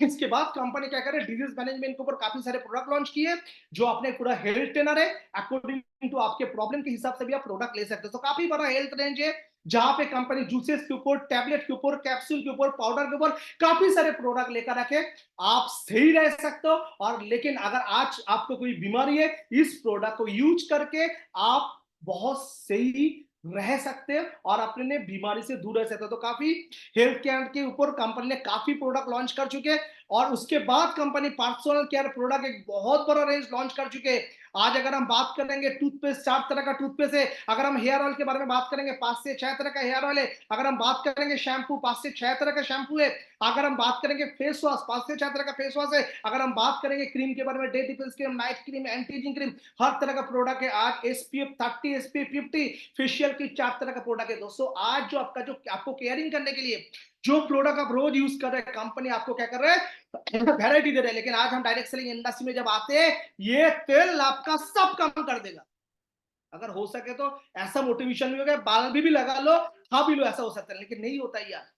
इसके बाद कंपनी क्या करे, डिजीज मैनेजमेंट के ऊपर काफी सारे प्रोडक्ट लॉन्च किए, जो अपने पूरा हेल्थ ट्रेनर है, अकॉर्डिंग टू आपके प्रॉब्लम के हिसाब से भी आप प्रोडक्ट ले सकते हो। तो काफी बड़ा हेल्थ रेंज है, जहां पे कंपनी जूसेस के ऊपर, टैबलेट के ऊपर, कैप्सूल के ऊपर, पाउडर के ऊपर काफी सारे प्रोडक्ट लेकर रखे, आप सही रह सकते हो। और लेकिन अगर आज आपको कोई बीमारी है, इस प्रोडक्ट को यूज करके आप बहुत सही रह सकते हैं और अपने बीमारी से दूर रह सकते हो। तो काफी हेल्थ केयर के ऊपर कंपनी ने काफी प्रोडक्ट लॉन्च कर चुके हैं, और उसके बाद कंपनी पर्सनल केयर प्रोडक्ट एक बहुत बड़ा रेंज लॉन्च कर चुके हैं। आज अगर हम बात करेंगे टूथपेस्ट, 4 तरह का टूथपेस्ट है। अगर हम हेयर ऑयल के बारे में बात करेंगे, 5 से 6 तरह का हेयर ऑयल है। अगर हम बात करेंगे शैम्पू, 5 से 6 तरह का शैम्पू है। अगर हम बात करेंगे फेस वॉश, 5 से 6 तरह का फेस वॉश है। अगर हम बात करेंगे क्रीम के बारे में, day defence cream, night cream, anti ageing cream, हर तरह का प्रोडक्ट है। आज SPF 30, SPF 50, फेशियल की 4 तरह का प्रोडक्ट है। दोस्तों, आज जो आपको केयरिंग करने के लिए जो प्रोडक्ट आप रोज यूज कर रहे हैं, कंपनी आपको क्या कर रहे हैं, वैरायटी दे रहे हैं। लेकिन आज हम डायरेक्ट सेलिंग इंडस्ट्री में जब आते हैं, ये तेल आपका सब काम कर देगा। अगर हो सके तो ऐसा मोटिवेशन भी होगा, बाल भी लगा लो, खा भी लो, ऐसा हो सकता है, लेकिन नहीं होता यार।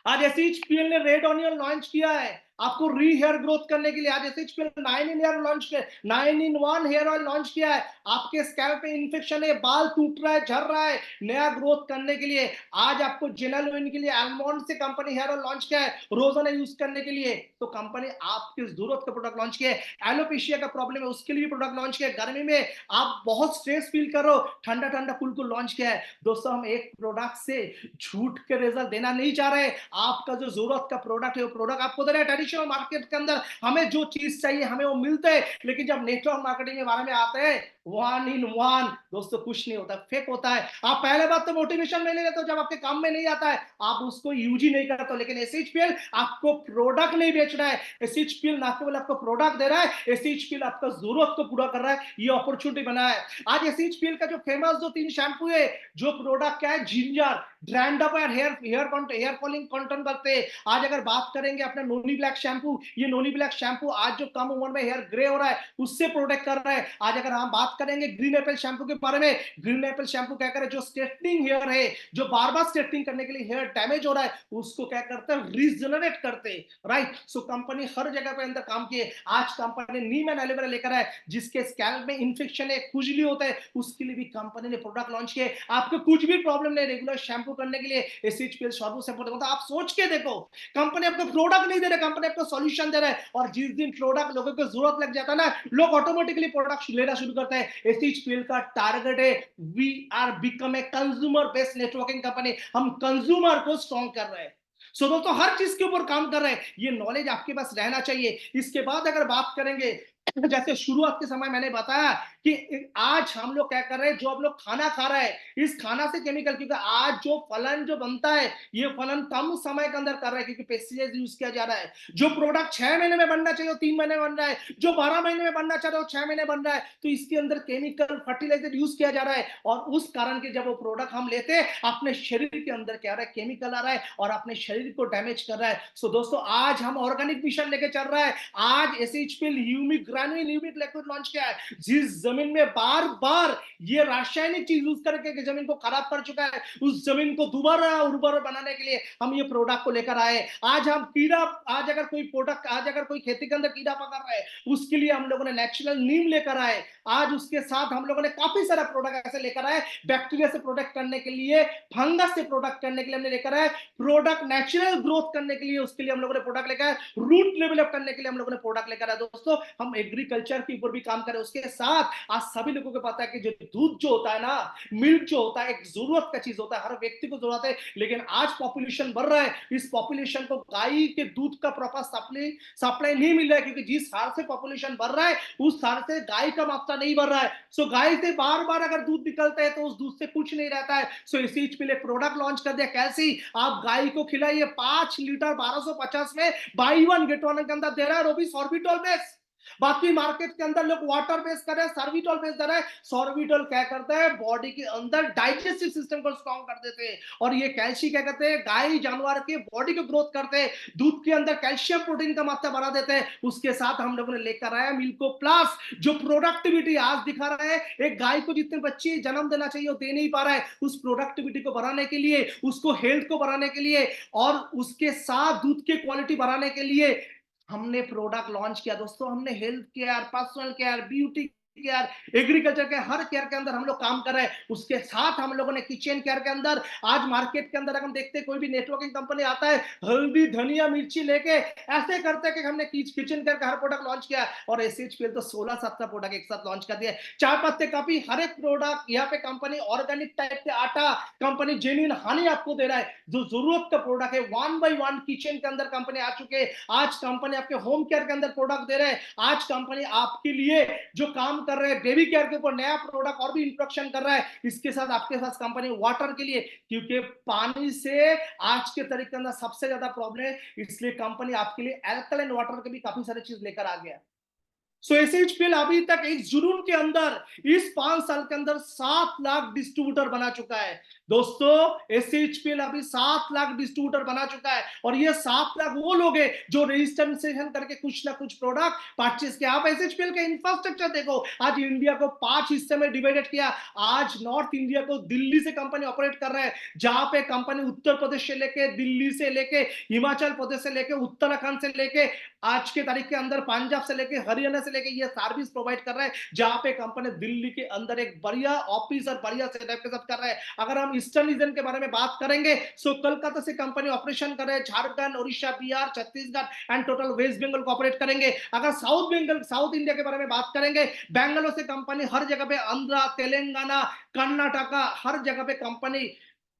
आज एसएचपीएल ने रेड ऑनियन लॉन्च किया है आपको री हेयर ग्रोथ करने के लिए। आज एसएचपीएल 9 इन हेयर लॉन्च किया, 9 in 1 हेयर ऑयल लॉन्च किया है। आपके स्कैल्प पे इंफेक्शन है, बाल टूट रहा है, झड़ रहा है, नया ग्रोथ करने के लिए आज आपको जेनेलोइन के लिए आलमंड से कंपनी हेयर ऑयल लॉन्च किया है, रोजाना यूज करने के लिए। तो कंपनी आपकी जरूरत का प्रोडक्ट लॉन्च किया है। एलोपेशिया का प्रॉब्लम है, उसके लिए प्रोडक्ट लॉन्च किया है। गर्मी में आप बहुत स्ट्रेस फील करो, ठंडा ठंडा कूल को लॉन्च किया है। दोस्तों, हम एक प्रोडक्ट से झूठ के रिजल्ट देना नहीं चाह रहे। आपका जो जरूरत का प्रोडक्ट है, वो प्रोडक्ट आपको दे रहा है। ट्रेडिशनल मार्केट के अंदर हमें जो चीज चाहिए हमें वो मिलते हैं, लेकिन जब नेटवर्क मार्केटिंग के बारे में आते हैं, 1 in 1 दोस्तों कुछ नहीं होता, फेक होता है। आप पहले बात तो मोटिवेशन में ले लेते हो, जब आपके काम में नहीं आता है आप उसको यूज ही नहीं करते हो। लेकिन एसएचपीएल आपको प्रोडक्ट नहीं बेच रहा है, एसएचपीएल ना केवल आपको प्रोडक्ट दे रहा है, एसएचपीएल आपका जरूरत को पूरा कर रहा है। ये अपॉर्चुनिटी बना है। आज एसएचपीएल का जो फेमस जो 3 शैम्पू है, जो प्रोडक्ट क्या है, जिंजर, ड्रैंडअप और हेयर फॉलिंग कंट्रोल करते हैं। आज अगर बात करेंगे अपना नोनी ब्लैक शैम्पू, ये नोनी ब्लैक शैम्पू आज जो कम उम्र में हेयर ग्रे हो रहा है उससे प्रोटेक्ट कर रहा है। आज अगर हम बात करेंगे ग्रीन एप्पल शैम्पू के बारे में, ग्रीन एप्पल शैम्पू क्या करे, जो स्ट्रेटनिंग हेयर है, जो बार बार स्ट्रेटनिंग करने के लिए हेयर डैमेज हो रहा है, उसको क्या करते हैं, रीजनरेट करते हैं। राइट, सो कंपनी हर जगह पे अंदर काम किए। आज कंपनी नीम एंड एलोवेरा लेकर आए, जिसके स्कैल्प में इंफेक्शन है, खुजली होता है, उसके लिए भी कंपनी ने प्रोडक्ट लॉन्च किए। आपको कुछ भी प्रॉब्लम नहीं, रेगुलर शैम्पू करने के लिए एसएचपीएल सर्वो सपोर्ट करता है। आप सोच के देखो, कंपनी आपको प्रोडक्ट नहीं दे रहा, कंपनी आपको सॉल्यूशन दे रहा है। और जिस दिन प्रोडक्ट लोगों को जरूरत लग जाता है ना, लोग ऑटोमेटिकली प्रोडक्ट लेना शुरू करते हैं। एसएचपीएल का टारगेट है, we are become a consumer based networking company. हम कंज्यूमर को स्ट्रॉन्ग कर रहे हैं। सो दोस्तों हर चीज के ऊपर काम कर रहे हैं, ये नॉलेज आपके पास रहना चाहिए। इसके बाद अगर बात करेंगे, जैसे शुरुआत के समय मैंने बताया कि आज हम लोग क्या कर रहे हैं, जो हम लोग खाना खा रहे हैं इस खाना से केमिकल, क्योंकि आज जो फलन जो बनता है ये फलन कम समय के अंदर कर रहा है क्योंकि पेस्टिसाइड यूज किया जा रहा है। जो प्रोडक्ट 6 महीने में बनना चाहिए वो 3 महीने में बन रहा है, जो 12 महीने में बनना चाहिए वो 6 महीने बन रहा है। तो इसके अंदर केमिकल फर्टिलाइजर यूज किया जा रहा है, और उस कारण के जब वो प्रोडक्ट हम लेते हैं अपने शरीर के अंदर क्या आ रहा है, केमिकल आ रहा है और अपने शरीर को डैमेज कर रहा है। सो दोस्तों आज हम ऑर्गेनिक मिशन लेके चल रहा है। आज एसएचपीएल ह्यूमिक ग्रैन्युल ह्यूमिक लिक्विड लॉन्च किया है। जिस जमीन में बार बार ये रासायनिक चीज यूज करके जमीन को खराब कर चुका है, उस जमीन को दोबारा उर्वर बनाने के लिए हम ये प्रोडक्ट को लेकर आए। आज हम कीड़ा, आज अगर कोई प्रोडक्ट, आज अगर कोई खेती के अंदर कीड़ा पकड़ रहा है उसके लिए हम लोगों ने नेचुरल नीम लेकर आए। आज उसके साथ हम लोगों ने काफी सारा प्रोडक्ट ऐसे लेकर आए, बैक्टीरिया से प्रोटेक्ट करने के लिए, फंगस से प्रोटेक्ट करने के लिए हमने लेकर आए, प्रोडक्ट नेचुरल ग्रोथ करने के लिए उसके लिए हम लोगों ने प्रोडक्ट लेकर आए, रूट डेवलप करने के लिए हम लोगों ने प्रोडक्ट लेकर आए। दोस्तों हम एग्रीकल्चर के ऊपर भी काम करें। उसके साथ आज सभी लोगों को पता है कि जो दूध जो होता है ना, मिल्क जो होता है एक जरूरत का चीज होता है, हर व्यक्ति को जरूरत है। लेकिन आज पॉपुलेशन बढ़ रहा है, इस पॉपुलेशन को गाय के दूध का प्रॉपर सप्लाई नहीं मिल रहा है, क्योंकि जिस हार से पॉपुलेशन बढ़ रहा है उस हार से गाय का मात्रा नहीं बढ़ रहा है। सो गाय से बार बार अगर दूध निकलता है तो उस दूध से कुछ नहीं रहता है। सो इसी चीज के लिए प्रोडक्ट लॉन्च कर दिया। कैसी? आप गाय को खिलाइए 5 लीटर 1250 में, बाई वन गेट वन के अंदर दे रहा है, वो भी सॉर्बिटॉल बेस। बाकी मार्केट के अंदर लोग वाटर बेस कर रहे हैं, सॉर्बिटॉल बेस दे रहे हैं। सॉर्बिटॉल क्या करता है, बॉडी के अंदर डाइजेस्टिव सिस्टम को स्ट्रॉन्ग कर देते हैं, और ये कैल्शियम क्या करते हैं, गाय जानवर के बॉडी को ग्रोथ करते हैं, दूध के अंदर कैल्शियम प्रोटीन का मात्रा बढ़ा देते हैं। उसके साथ हम लोगों ने लेकर आया मिल्को प्लस, जो प्रोडक्टिविटी आज दिखा रहा है, एक गाय को जितने बच्चे जन्म देना चाहिए वो दे नहीं पा रहा है, उस प्रोडक्टिविटी को बढ़ाने के लिए, उसको हेल्थ को बढ़ाने के लिए, और उसके साथ दूध की क्वालिटी बढ़ाने के लिए हमने प्रोडक्ट लॉन्च किया। दोस्तों हमने health care, personal care, beauty care, agriculture के हर केयर के अंदर हम लोग काम कर रहे हैं। उसके साथ हम लोगों ने किचन केयर के अंदर, आज मार्केट के अंदर हम देखते हैं कोई भी नेटवर्किंग कंपनी आता है हल्दी धनिया मिर्ची लेके ऐसे करते हैं कि हमने किचन केयर का हर प्रोडक्ट लॉन्च किया, और एसएचपीएल तो 16-17 प्रोडक्ट एक साथ लॉन्च कर दिया। चाय पत्ते काफी हर एक प्रोडक्ट यहाँ पे कंपनी ऑर्गेनिक टाइप के आटा, कंपनी जेन्युइन हनी आपको दे रहा है, जो जरूरत का प्रोडक्ट है 1 by 1 किचन के अंदर कंपनी आ चुके हैं। आज कंपनी आपके होम केयर के अंदर प्रोडक्ट दे रहे हैं। आज कंपनी आपके लिए जो काम कर रहे हैं बेबी केयर के ऊपर नया प्रोडक्ट और भी इंट्रोडक्शन कर रहा है। इसके साथ आपके साथ कंपनी वाटर के लिए, क्योंकि पानी से आज के तरीके के अंदर सबसे ज्यादा प्रॉब्लम है, इसलिए कंपनी आपके लिए अल्कलाइन वाटर के भी काफी सारी चीज लेकर आ गया। सो एसएचपीएल अभी तक एक जुनून के अंदर इस 5 साल के अंदर 7 लाख डिस्ट्रीब्यूटर बना चुका है। दोस्तों एसएचपीएल अभी 7 लाख डिस्ट्रीब्यूटर बना चुका है, और ये 7 लाख वो लोग हैं जो रजिस्ट्रेशन करके कुछ ना कुछ प्रोडक्ट परचेज किया। आप एसएचपीएल का इंफ्रास्ट्रक्चर देखो, आज इंडिया को 5 हिस्से में डिवाइडेड किया। आज नॉर्थ इंडिया को दिल्ली से कंपनी ऑपरेट कर रहा है, जहां पे कंपनी उत्तर प्रदेश से लेके, दिल्ली से लेके, हिमाचल प्रदेश से लेके, उत्तराखंड से लेके, आज के तारीख के अंदर पंजाब से लेके हरियाणा से लेके ये सर्विस प्रोवाइड कर रहा है, जहां पे कंपनी दिल्ली के अंदर एक बढ़िया ऑफिस और बढ़िया सेटअप के साथ कर रहा है। अगर हम ईस्टर्न रीजन के बारे में बात करेंगे, सो कोलकाता से कंपनी ऑपरेशन कर रहे हैं, झारखंड, उड़ीसा, बिहार, छत्तीसगढ़ एंड टोटल वेस्ट बंगाल को ऑपरेट करेंगे। अगर साउथ इंडिया के बारे में बात करेंगे, बैंगलोर से कंपनी हर जगह पे, आंध्रा, तेलंगाना, कर्नाटका, हर जगह पे कंपनी,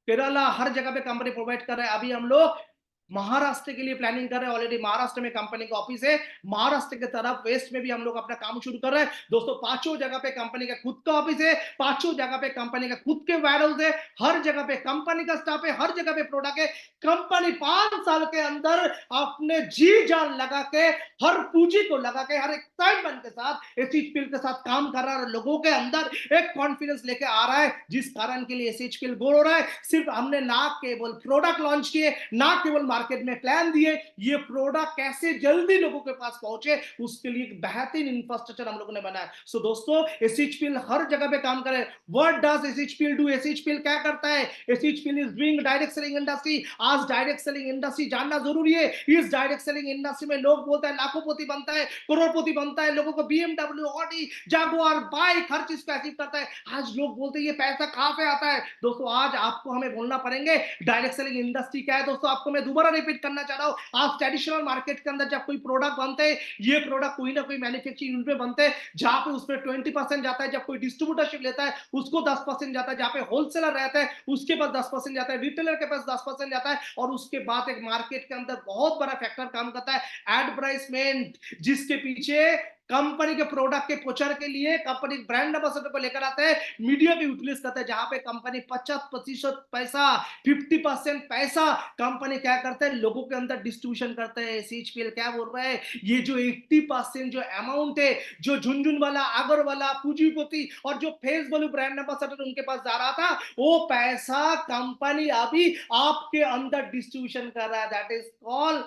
केरला, हर जगह पे कंपनी प्रोवाइड कर रहा है। अभी हम लोग महाराष्ट्र के लिए प्लानिंग कर रहे हैं, ऑलरेडी महाराष्ट्र में कंपनी का ऑफिस है, महाराष्ट्र के तरफ वेस्ट में भी हम लोग अपना काम शुरू कर रहे हैं। दोस्तों पांचों जगह पे कंपनी का खुद का ऑफिस है, पांचों जगह पे कंपनी का खुद के वेयरहाउस है, हर जगह पे कंपनी का स्टाफ है, हर जगह पे प्रोडक्ट है। कंपनी 5 साल के अंदर अपने जी जान लगा के, हर पूंजी को लगा के, हर एक्साइटमेंट के साथ एसएचपीएल के साथ काम कर रहा है, लोगों के अंदर एक कॉन्फिडेंस लेके आ रहा है, जिस कारण के लिए एसएचपीएल गोल हो रहा है। सिर्फ हमने ना केवल प्रोडक्ट लॉन्च किए, ना केवल मार्केट में प्लान दिए, ये प्रोडक्ट कैसे जल्दी लोगों के पास पहुंचे उसके लिए एक बेहतरीन इंफ्रास्ट्रक्चर हम लोगों ने बनाया। सो दोस्तों एसएचपीएल हर जगह पे काम करे। What does SHPL do? SHPL क्या करता है? SHPL is doing direct selling industry. आज डायरेक्ट सेलिंग इंडस्ट्री जानना जरूरी है। इस डायरेक्ट सेलिंग इंडस्ट्री में लोग बोलते हैं लाखोंपति बनता है, करोड़पति बनता है, लोगों को बीएमडब्ल्यू, ऑडी, जागुआर, बाइक, हर चीज को अचीव करता है। आज लोग बोलते हैं ये पैसा कहां से आता है? दोस्तों आज आपको हमें बोलना पड़ेंगे डायरेक्ट सेलिंग इंडस्ट्री क्या है। दोस्तों आपको मैं दोबारा दोबारा रिपीट करना चाह रहा हूँ, आज ट्रेडिशनल मार्केट के अंदर जब कोई प्रोडक्ट बनते हैं, ये प्रोडक्ट कोई ना कोई मैन्युफैक्चरिंग यूनिट में बनते हैं, जहां पे उसमें 20% जाता है, जब कोई डिस्ट्रीब्यूटरशिप लेता है उसको 10% जाता है, जहां पे होलसेलर रहता है उसके पास 10% जाता है, रिटेलर के पास 10% जाता है, और उसके बाद एक मार्केट के अंदर बहुत बड़ा फैक्टर काम करता है एडवर्टाइजमेंट, जिसके पीछे कंपनी के प्रोडक्ट के प्रचार के लिए कंपनी ब्रांड एम्बेसडर को लेकर आते हैं, मीडिया भी यूटिलाइज करते हैं, जहां पे कंपनी 50% पैसा, 50% पैसा कंपनी क्या करते हैं, लोगों के अंदर डिस्ट्रीब्यूशन करते हैं। सीएचपीएल क्या बोल रहा है, ये जो 80% जो अमाउंट है, जो झुनझुनवाला, अगरवाला, पूंजीपति और जो फेस वैल्यू ब्रांड एम्बेसडर उनके पास जा रहा था, वो पैसा कंपनी अभी आपके अंदर डिस्ट्रीब्यूशन कर रहा है। That is called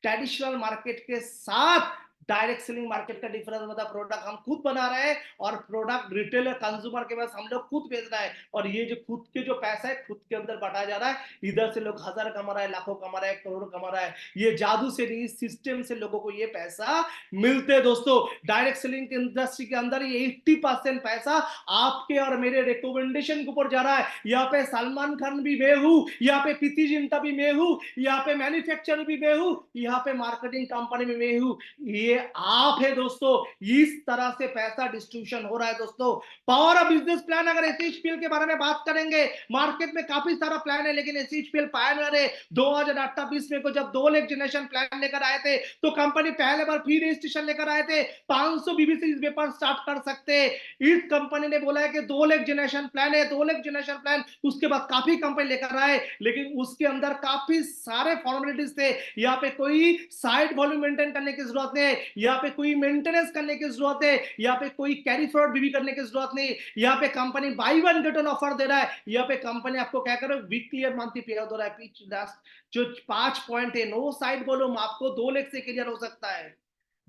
traditional market के साथ डायरेक्ट सेलिंग मार्केट का डिफरेंस बता। प्रोडक्ट हम खुद बना रहे हैं और प्रोडक्ट रिटेलर कंज्यूमर के पास हम लोग खुद बेच रहे हैं, और ये जो खुद के जो पैसा है खुद के अंदर बांटा जा रहा है। इधर से लोग हजार कमा रहा है, लाखों कमा रहा है, करोड़ कमा रहा है। ये जादू से नहीं, सिस्टम से लोगों को ये पैसा मिलते हैं। दोस्तों, डायरेक्ट सेलिंग इंडस्ट्री के अंदर ये 80% पैसा आपके और मेरे रिकमेंडेशन के ऊपर जा रहा है। यहाँ पे सलमान खान भी मैं हूं, यहाँ पे प्रीति जिंटा भी मैं हूं, यहाँ पे मैन्युफैक्चरर भी मैं हूं, यहाँ पे मार्केटिंग कंपनी में मैं हूं, ये आप है दोस्तों। इस तरह से पैसा डिस्ट्रीब्यूशन हो रहा है दोस्तों। पावर ऑफ बिजनेस प्लान, अगर एसएचपीएल के बारे में बात करेंगे, मार्केट में काफी सारा प्लान है, लेकिन एसएचपीएल पायनियर है। 2018-20 में को जब 2 लाख जनरेशन प्लान लेकर आए थे, तो कंपनी पहले बार फ्री रजिस्ट्रेशन लेकर आए थे, 500 बीबी से इस व्यापार स्टार्ट कर सकते। इस कंपनी ने बोला है कि 2 लाख जनरेशन प्लान है, 2 लाख जनरेशन प्लान। उसके बाद काफी कंपनी लेकर आए, लेकिन उसके अंदर काफी सारे फॉर्मेलिटीज थे। यहाँ पे कोई साइड वॉल्यूम मेंटेन करने की जरूरत नहीं, यहाँ पे कोई मेंटेनेंस करने की जरूरत है, यहाँ पे कोई कैरी फॉरवर्ड भी करने की जरूरत नहीं। यहाँ पे company buy one get one offer दे रहा है। यहाँ पे कंपनी आपको क्या करे, वीकली और मंथली पे आउट हो रहा है। जो 5 पॉइंट है, नो साइड वॉल्यूम, आपको 2 लाख से क्लियर हो सकता है।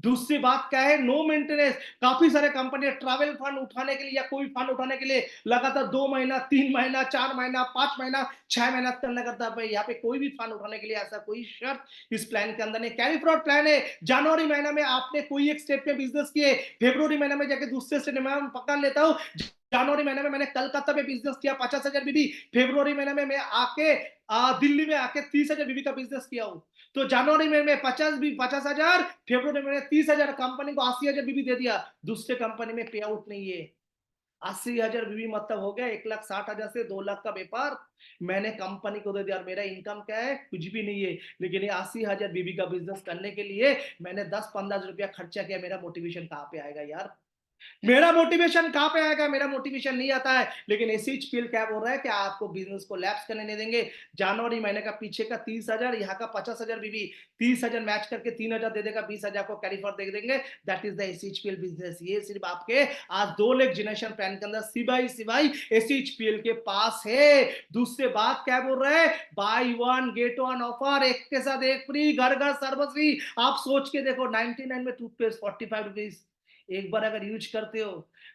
दूसरी बात क्या है, नो मेंटेनेंस। काफी सारे कंपनी ट्रैवल फंड उठाने के लिए या कोई फंड उठाने के लिए लगातार 2 महीना, 3 महीना, 4 महीना, 5 महीना, 6 महीना करना करता है। यहाँ पे कोई भी फंड उठाने के लिए ऐसा कोई शर्त इस प्लान के अंदर नहीं। कैरी फॉरवर्ड प्लान है। जनवरी महीना में आपने कोई एक स्टेट में बिजनेस किए, फेब्रुवरी महीना में जाके दूसरे स्टेट में पकड़ लेता हूँ। जनवरी महीने में मैंने कलकत्ता में बिजनेस किया 50,000 बीबी, फेब्रुवरी महीने में मैं आके दिल्ली में आके 30,000 बीबी का बिजनेस किया हूँ। तो जनवरी में मैं 50,000, फेब्रुवरी में 30,000, कंपनी को 80,000 बीबी दे दिया। दूसरे कंपनी में पे आउट नहीं है। 80,000 बीबी मतलब हो गया 1,60,000 से 2 लाख का व्यापार मैंने कंपनी को दे दिया। और मेरा इनकम क्या है, कुछ भी नहीं है, लेकिन ये 80,000 बीबी का बिजनेस करने के लिए मैंने 10-15 रुपया खर्चा किया। मेरा मोटिवेशन कहाँ पे आएगा यार? मेरा मोटिवेशन कहां पे आएगा? मेरा मोटिवेशन नहीं आता है। लेकिन एसएचपीएल क्या बोल रहा है कि आपको बिजनेस को लैप्स करने नहीं देंगे। जनवरी महीने का पीछे का 30,000, यहाँ का 50,000 बीबी, 30,000 मैच करके 3,000 दे देगा, 20,000 को कैरी फॉर दे देंगे। That is the SHPL business. ये सिर्फ आपके आज 2 लाख जनरेशन प्लान के अंदर सिवाई एसएचपीएल के पास है। दूसरे बात क्या बोल रहे हैं, by one get one offer, एक के साथ एक फ्री, घर घर सर्विस फ्री। आप सोच के देखो, 99 में टूथपेस्ट 45 रुपीज, एक बार अगर यूज करते हो।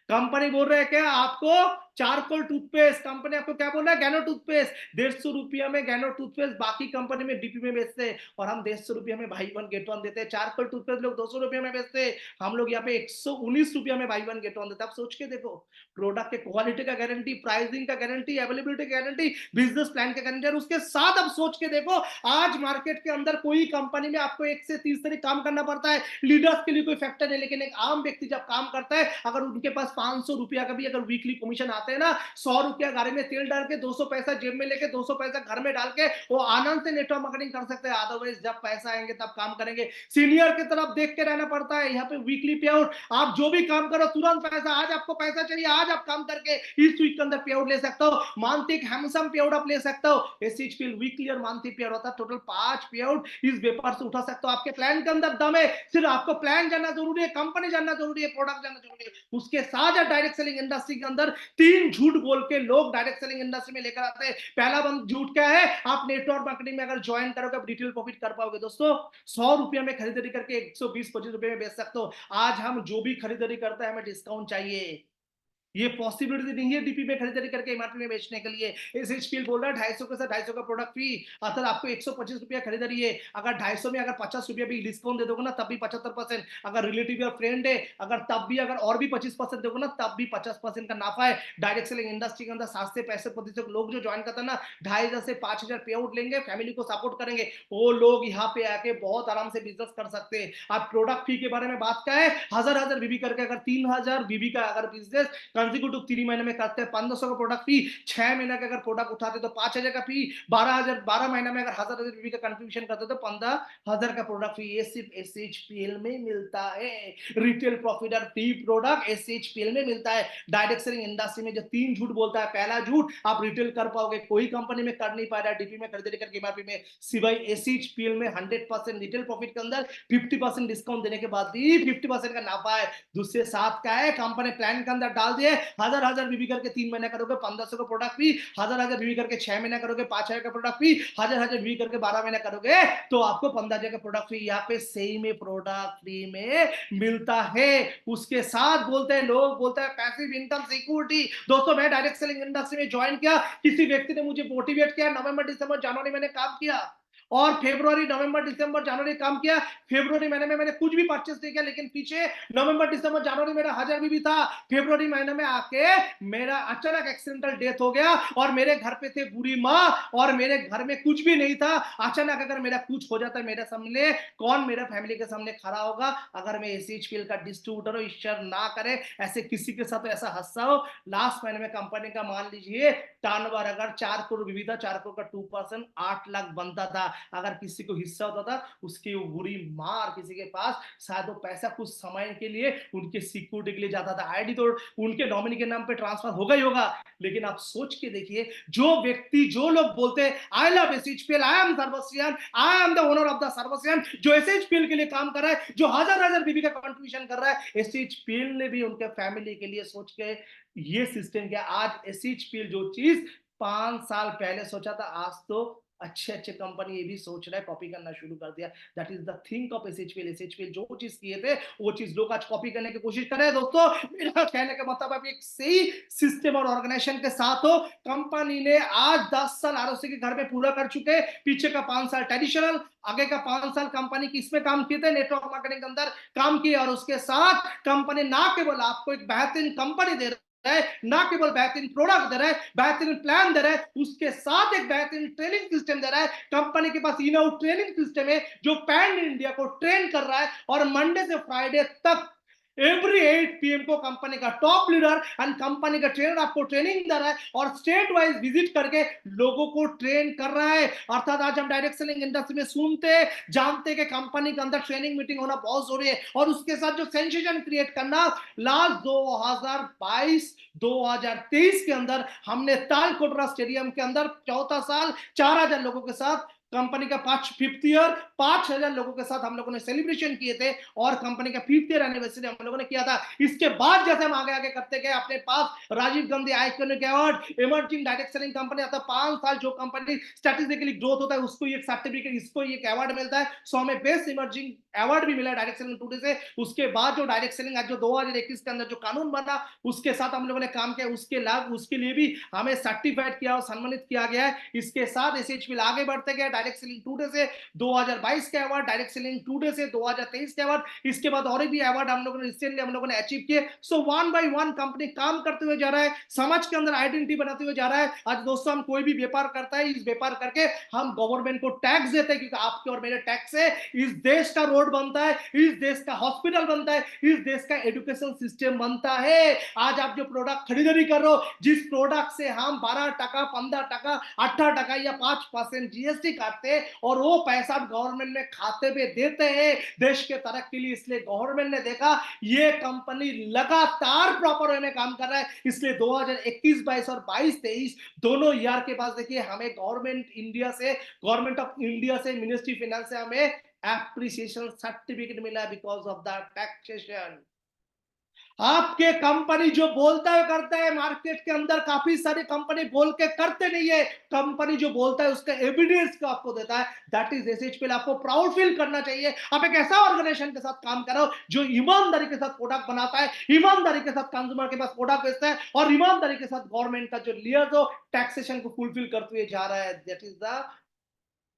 कंपनी बोल रहे हैं क्या आपको, चारकोल टूथपेस्ट, कंपनी आपको क्या बोल रहा है, गैनो टूथपेस्ट 150 रुपया में गैनो टूथपेस्ट, बाकी कंपनी में डीपी में बेचते हैं, और हम 150 रुपया में बाई वन गेट वन देते हैं। चारकोल टूथपेस्ट लोग 200 रुपया में बेचते हैं, हम लोग यहाँ पे 119 रुपया में बाई वन गेट वन देते हैं। आप सोच के देखो, प्रोडक्ट के क्वालिटी का गारंटी, प्राइसिंग का गारंटी, अवेलेबिलिटी का गारंटी, बिजनेस प्लान का गारंटी, और उसके साथ आप सोच के देखो, आज मार्केट के अंदर कोई कंपनी में आपको 1 से 30 तक काम करना पड़ता है। लीडर्स के लिए कोई फैक्टर है, लेकिन एक आम व्यक्ति जब काम करता है, अगर उनके पास 500 रुपया का भी अगर वीकली कमीशन आते हैं ना, 100 रुपया गाड़ी में तेल डाल के, 200 पैसा जेब में लेके, 200 पैसा घर में डाल के वो आनंद से नेटवर्क मार्केटिंग कर सकते हैं। अदरवाइज जब पैसा आएंगे तब काम करेंगे। सीनियर की तरफ देख के रहना पड़ता है। यहाँ पे वीकली पे आउट, आप जो भी काम करो तुरंत पैसा। आज आपको पैसा चाहिए, आज आप काम करके इस वीक के अंदर पे आउट ले सकते हो। मानसिक हैंडसम पे आउट आप ले सकते हो। एसएचपीएल वीकली और मंथली पे आउट होता है, टोटल 5 पे आउट इस व्यापार से उठा सकते हो। आपके प्लान के अंदर दम है, सिर्फ आपको प्लान जानना जरूरी है, कंपनी जानना जरूरी है, प्रोडक्ट जानना जरूरी है। उसके साथ डायरेक्ट सेलिंग इंडस्ट्री के अंदर 3 झूठ बोल के लोग डायरेक्ट सेलिंग इंडस्ट्री में लेकर आते हैं। पहला बंद झूठ क्या है, आप नेटवर्क मार्केटिंग में अगर ज्वाइन करोगे आप डिटेल प्रॉफिट कर पाओगे। दोस्तों, 100 रुपया में खरीदारी करके 120-25 रुपए में बेच सकते हो। आज हम जो भी खरीदारी करते हैं हमें डिस्काउंट चाहिए। ये पॉसिबिलिटी नहीं है डीपी में खरीदारी करके एमआरपी में बेचने के लिए। एसएचपीएल बोल रहा है 250 के साथ 250 का प्रोडक्ट फ्री, अगर आपको 125 रुपया खरीदारी है, अगर 250 में अगर 50 रुपया भी डिस्काउंट दे दोगे ना तब भी 75%, अगर रिलेटिव या फ्रेंड है अगर तब भी अगर और भी 25% दोगे ना तब भी 50% का नाफा है। डायरेक्ट सेलिंग इंडस्ट्री के अंदर 7 से 65% लोग जो ज्वाइन करते हैं ना 2500 से 5000 पे आउट लेंगे, फैमिली को सपोर्ट करेंगे, वो लोग यहाँ पे आके बहुत आराम से बिजनेस कर सकते हैं। आप प्रोडक्ट फी के बारे में बात का है, हजार बीबी करके अगर 3000 बीबी का अगर बिजनेस कंसिक्यूटिव 3 महीने में करते हैं 1500 का प्रोडक्ट फी, 6 महीने का अगर प्रोडक्ट उठाते तो 5000 का फी, 12 महीना में अगर हजार बीबी का कंट्रीब्यूशन करते तो 15000 का प्रोडक्ट फी। ये सिर्फ एसएचपीएल में मिलता है। रिटेल प्रॉफिट और फ्री प्रोडक्ट एसएचपीएल में मिलता है। डायरेक्ट सेलिंग इंडस्ट्री में जो 3 झूठ बोलता है, पहला झूठ आप रिटेल कर पाओगे, कोई कंपनी में कर नहीं पा रहा है डीपी में खरीदारी करके एमआरपी में, सिवाय एसएचपीएल में 100% रिटेल प्रॉफिट के अंदर 50% डिस्काउंट देने के बाद भी 50% का नाफा है। दूसरे साथ का है कंपनी प्लान के अंदर डाल दिए, हजार बीबी करके 3 महीने करोगे 1500 का प्रोडक्ट फी, हजार बीबी करके 6 महीने करोगे 5000 का प्रोडक्ट फी, हजार बीबी करके 12 महीने करोगे तो आपको 15000 का प्रोडक्ट फी। यहाँ पे सही में प्रोडक्ट फ्री में मिलता है। उसके साथ बोलते हैं लोग, बोलते हैं पैसिव इनकम सिक्योरिटी। दोस्तों मैं डायरेक्ट सेलिंग इंडस्ट्री में ज्वाइन किया, किसी व्यक्ति ने मुझे मोटिवेट किया, नवंबर दिसंबर जनवरी मैंने काम किया और फरवरी नवंबर दिसंबर जनवरी काम किया। फरवरी महीने में मैंने कुछ भी परचेस नहीं किया, लेकिन पीछे नवंबर दिसंबर जनवरी मेरा 1000 भी था। फरवरी महीने में आके मेरा अचानक एक्सीडेंटल डेथ हो गया और मेरे घर पे थे बुरी माँ और मेरे घर में कुछ भी नहीं था। अचानक अगर मेरा कुछ हो जाता है मेरे सामने, कौन मेरा फैमिली के सामने खड़ा होगा? अगर मैं एसएचपीएल का डिस्ट्रीब्यूटर हूं, ईश्वर ना करे ऐसे किसी के साथ ऐसा हादसा हो। लास्ट महीने में कंपनी का मान लीजिए टर्नओवर अगर 4 करोड़ भी था, 4 करोड़ का 2% 8 लाख बनता था। अगर किसी को हिस्सा होता था उसकी वो बुरी मार किसी के पास, शायद वो पैसा कुछ समय के लिए उनके सिक्योरिटी के लिए जाता था। आईडी तो उनके नॉमिनी के नाम पे ट्रांसफर होगा ही होगा। लेकिन आप सोच के देखिए, जो व्यक्ति जो लोग बोलते हैं I love SHPL, I am सर्वस्वियन, I am the owner of the सर्वस्वियन, जो एसएचपीएल के लिए काम कर रहा है, जो हजार बीबी का कंट्रीब्यूशन कर रहा है, एसएचपीएल ने भी उनके फैमिली के लिए सोच के ये सिस्टम किया। आज एसएचपीएल जो चीज 5 साल पहले सोचा था, आज तो अच्छे अच्छे कंपनी ये भी सोच रहा है, कॉपी करना शुरू कर दिया। That is the think of SHPL. SHPL जो चीज किए थे वो चीज लोग आज कॉपी करने की कोशिश कर रहे हैं। दोस्तों मेरा कहने का मतलब आप एक सही सिस्टम और ऑर्गेनाइजेशन के साथ हो। कंपनी ने आज 10 साल आरओसी के घर में पूरा कर चुके, पीछे का 5 साल ट्रेडिशनल, आगे का 5 साल कंपनी किसमें काम किए थे? नेटवर्क मार्केटिंग के अंदर काम किए। और उसके साथ कंपनी ना केवल आपको एक बेहतरीन कंपनी दे है, ना केवल बेहतरीन प्रोडक्ट दे रहा है, बेहतरीन प्लान दे रहा है, उसके साथ एक बेहतरीन ट्रेनिंग सिस्टम दे रहा है। कंपनी के पास इनहाउस ट्रेनिंग सिस्टम है जो पैन इंडिया को ट्रेन कर रहा है और मंडे से फ्राइडे तक एवरी 8 PM को कंपनी का टॉप लीडर एंड कंपनी का ट्रेनर आपको ट्रेनिंग दे रहा है और स्टेट वाइज विजिट करके लोगों को ट्रेन कर रहा है। अर्थात आज हम डायरेक्ट सेलिंग इंडस्ट्री में सुनते जानते कि कंपनी के अंदर ट्रेनिंग मीटिंग होना बहुत जरूरी है और उसके साथ जो सेंसेशन क्रिएट करना। लास्ट 2022 2023 के अंदर हमने तालकोटरा स्टेडियम के अंदर चौथा साल 4000 लोगों के साथ कंपनी का 5th ईयर 5000 लोगों के साथ हम लोगों ने सेलिब्रेशन किए थे और कंपनी का 5th ईयर एनिवर्सरी हम लोगों ने किया था। इसके बाद जैसे हम आगे आगे करते गए, अपने पास Rajiv Gandhi iconic award emerging direct selling company आता है। 5 साल जो कंपनी स्ट्रेटेजिकली ग्रोथ होता है उसको एक सर्टिफिकेट, इसको एक अवार्ड मिलता है। सो हमें बेस्ट इमर्जिंग अवार्ड भी मिला डायरेक्ट सेलिंग टुडे से। उसके बाद जो डायरेक्ट सेलिंग आज जो 2021 के अंदर जो कानून बना उसके साथ हम लोगों ने काम किया, उसके लाभ उसके लिए भी हमें सर्टिफाइड किया और सम्मानित किया गया है। इसके साथ एसएचपीएल आगे बढ़ते गए, डायरेक्ट सेलिंग टुडे से 2022 के अवार्ड, डायरेक्ट सेलिंग टुडे से 2023 के अवार्ड, इसके बाद और भी अवार्ड हम लोगों ने रिसेंटली हम लोगों ने अचीव किए। So one by one company काम करते हुए जा रहा है, समाज के अंदर आइडेंटिटी बनाते हुए जा रहा है। आज दोस्तों हम कोई भी व्यापार करता है, इस व्यापार करके हम गवर्नमेंट को टैक्स देते हैं, क्योंकि आपके और मेरे टैक्स से इस देश का रोड बनता है, इस देश का हॉस्पिटल बनता है, इस देश का एजुकेशन सिस्टम बनता है। आज आप जो प्रोडक्ट खरीदारी कर रहे हो, जिस प्रोडक्ट से हम 12 टका 15 टका 18 टका या 5% जीएसटी काटते और वो पैसा गवर्नमेंट में खाते पे देते हैं देश के तरक्की के लिए। इसलिए गवर्नमेंट ने देखा ये कंपनी लगातार प्रॉपर वे में काम कर रहा है, इसलिए 2021-22 और 22-23 दोनों ईयर के पास देखिए हमें गवर्नमेंट ऑफ इंडिया से मिनिस्ट्री फाइनेंस से हमें एप्रिसिएशन सर्टिफिकेट मिला बिकॉज ऑफ द टैक्सेशन। आपके कंपनी जो बोलता है करता है, मार्केट के अंदर काफी सारी कंपनी बोल के करते नहीं है। कंपनी जो बोलता है उसका एविडेंस को आपको देता है, दैट इज एसएचपीएल। आपको प्राउड फील करना चाहिए। आप एक ऐसा ऑर्गेनाइजेशन के साथ काम कर रहे हो जो ईमानदारी के साथ प्रोडक्ट बनाता है, ईमानदारी के साथ कंज्यूमर के पास प्रोडक्ट बेचता है, और ईमानदारी के साथ गवर्नमेंट का जो लियर्स हो टैक्सेशन को फुलफिल करते हुए जा रहा है। That is the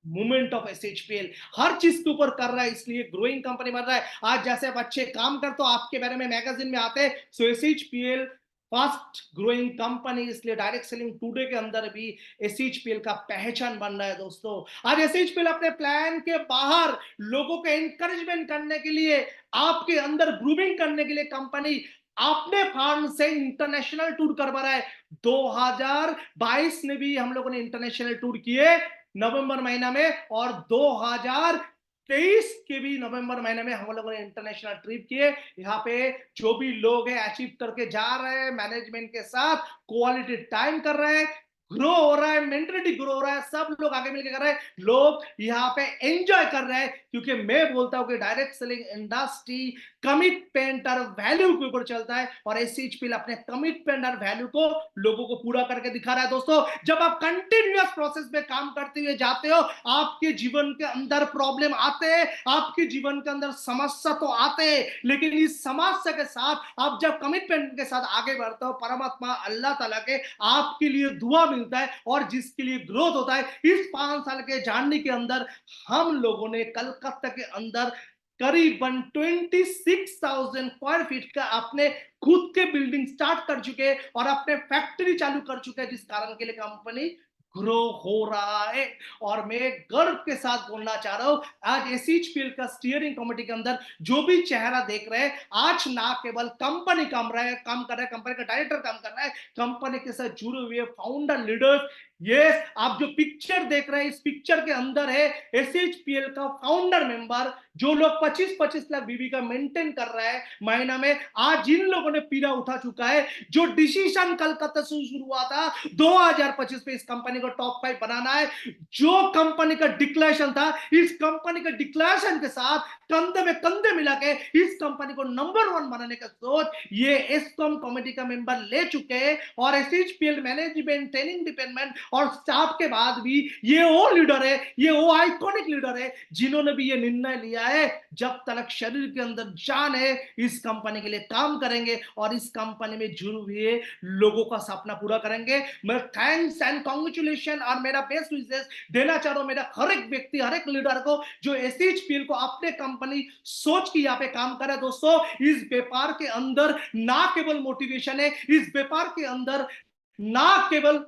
movement of SHPL. हर चीज के ऊपर कर रहा है, इसलिए ग्रोइंग कंपनी बन रहा है। आज जैसे आप अच्छे काम करते हो, आपके बारे में मैगजीन में आते हैं, सो एसएचपीएल फास्ट ग्रोइंग कंपनी, इसलिए डायरेक्ट सेलिंग टुडे के अंदर भी एसएचपीएल का पहचान बन रहा है। दोस्तों, आज एसएचपीएल अपने प्लान के बाहर लोगों को एनकरेजमेंट करने के लिए, आपके अंदर ग्रूमिंग करने के लिए कंपनी अपने फार्म से इंटरनेशनल टूर करवा रहा है। 2022 में भी हम लोगों ने इंटरनेशनल टूर किए नवंबर महीना में, और 2023 के भी नवंबर महीने में हम लोगों ने इंटरनेशनल ट्रिप किए। यहाँ पे जो भी लोग हैं अचीव करके जा रहे हैं, मैनेजमेंट के साथ क्वालिटी टाइम कर रहे हैं, ग्रो हो रहा है, मेंटलिटी ग्रो हो रहा है, सब लोग आगे मिलकर कर रहे हैं, लोग यहाँ पे एंजॉय कर रहे हैं। क्योंकि मैं बोलता हूं कि डायरेक्ट सेलिंग इंडस्ट्री कमिटमेंट और वैल्यू के ऊपर चलता है, और एसएचपीएल अपने कमिटमेंट और वैल्यू को लोगों को पूरा करके दिखा रहा है। दोस्तों, जब आप कंटिन्यूअस प्रोसेस में काम करते हुए जाते हो, आपके जीवन के अंदर प्रॉब्लम आते हैं, आपके जीवन के अंदर समस्या तो आते हैं, लेकिन इस समस्या के साथ आप जब कमिटमेंट के साथ आगे बढ़ते हो, परमात्मा अल्लाह ताला के आपके लिए दुआ मिलता है, और जिसके लिए ग्रोथ होता है। इस 5 साल के जर्नी के अंदर हम लोगों ने कलकत्ता के अंदर करीबन 26,000 स्क्वायर फीट का अपने खुद के बिल्डिंग स्टार्ट कर चुके हैं, और अपने फैक्ट्री चालू कर चुके हैं, जिस कारण के लिए कंपनी ग्रो हो रहा है। और मैं गर्व के साथ बोलना चाह रहा हूं, आज एसएचपीएल का स्टीयरिंग कमेटी के अंदर जो भी चेहरा देख रहे हैं, आज ना केवल कंपनी काम कर रहा है, कंपनी का डायरेक्टर काम कर रहा है, कंपनी के साथ जुड़े हुए फाउंडर लीडर्स। ये आप जो पिक्चर देख रहे हैं, इस पिक्चर के अंदर है एसएचपीएल का फाउंडर मेंबर, जो लोग 25-25 लाख बीबी का मेंटेन कर रहा है महीना में। आज जिन लोगों ने पीड़ा उठा चुका है, जो डिसीजन कलकत्ता से शुरू हुआ था 2025 में इस कंपनी को टॉप 5 बनाना है, जो कंपनी का डिक्लेरेशन था, इस कंपनी के डिक्लेरेशन के साथ कंधे में कंधे मिला के इस कंपनी को नंबर 1 बनाने का सोच ये एस्कॉम कमेटी का मेंबर ले चुके हैं। और एसएचपीएल मैनेजमेंट, ट्रेनिंग डिपार्टमेंट और स्टाफ के बाद भी ये वो लीडर है, ये वो आइकॉनिक लीडर है, जिन्होंने भी ये निर्णय लिया है, जब तक शरीर के अंदर जान है, इस कंपनी के लिए काम करेंगे, और इस कंपनी में जुड़े हुए लोगों का सपना पूरा करेंगे। मैं थैंक्स एंड कांग्रेचुलेशन और मेरा बेस्ट विशेस देना चाह रहा हूं मेरा हर एक व्यक्ति, हर एक लीडर को, जो एसएचपीएल को अपने कंपनी सोच के यहाँ पे काम कर रहा है। दोस्तों, इस व्यापार के अंदर ना केवल मोटिवेशन है, इस व्यापार के अंदर ना केवल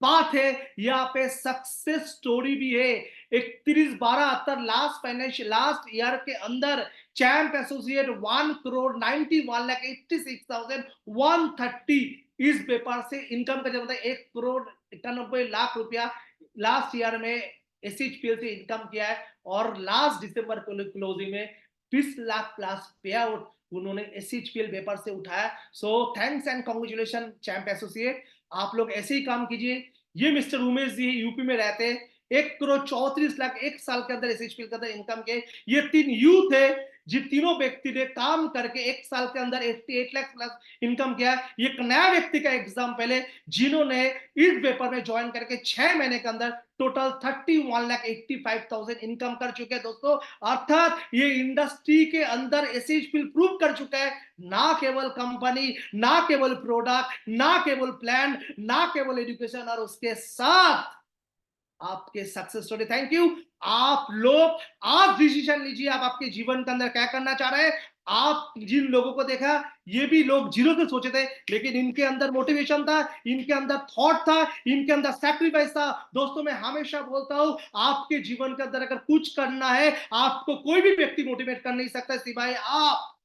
बात है, यहाँ पे सक्सेस स्टोरी भी है। 31/12 लास्ट ईयर के अंदर चैंप एसोसिएट 1,91,86,130 इस व्यापार से इनकम का, जब 1,91,00,000 रुपया लास्ट ईयर में एसएचपीएल से इनकम किया है, और लास्ट दिसंबर क्लोजिंग में 20 लाख प्लस पे आउट उन्होंने एसएचपीएल व्यापार से उठाया। So thanks and congratulation champ associate, आप लोग ऐसे ही काम कीजिए। ये मिस्टर उमेश जी यूपी में रहते हैं, 1,34,00,000 एक साल के अंदर एसएचपीएल के अंदर इनकम के। ये 3 यूथ है, जिन तीनों व्यक्ति ने काम करके एक साल के अंदर 88 लाख प्लस इनकम किया। ये एक नया व्यक्ति का एग्जाम्पल है, जिन्होंने इस पेपर में ज्वाइन करके 6 महीने के अंदर टोटल 31,85,000 इनकम कर चुके हैं। दोस्तों, अर्थात ये इंडस्ट्री के अंदर एसएचपीएल प्रूव कर चुका है, ना केवल कंपनी, ना केवल प्रोडक्ट, ना केवल प्लान, ना केवल एजुकेशन, और उसके साथ आपके सक्सेस स्टोरी। Thank you. आप लोग आज डिसीजन लीजिए, आप आपके जीवन के अंदर क्या करना चाह रहे हैं। आप जिन लोगों को देखा, ये भी लोग जीरो से सोचे थे, लेकिन इनके अंदर मोटिवेशन था, इनके अंदर थॉट था, इनके अंदर सैक्रिफाइस था। दोस्तों, मैं हमेशा बोलता हूं, आपके जीवन के अंदर अगर कुछ करना है, आपको कोई भी व्यक्ति मोटिवेट कर नहीं सकता सिवाय आप।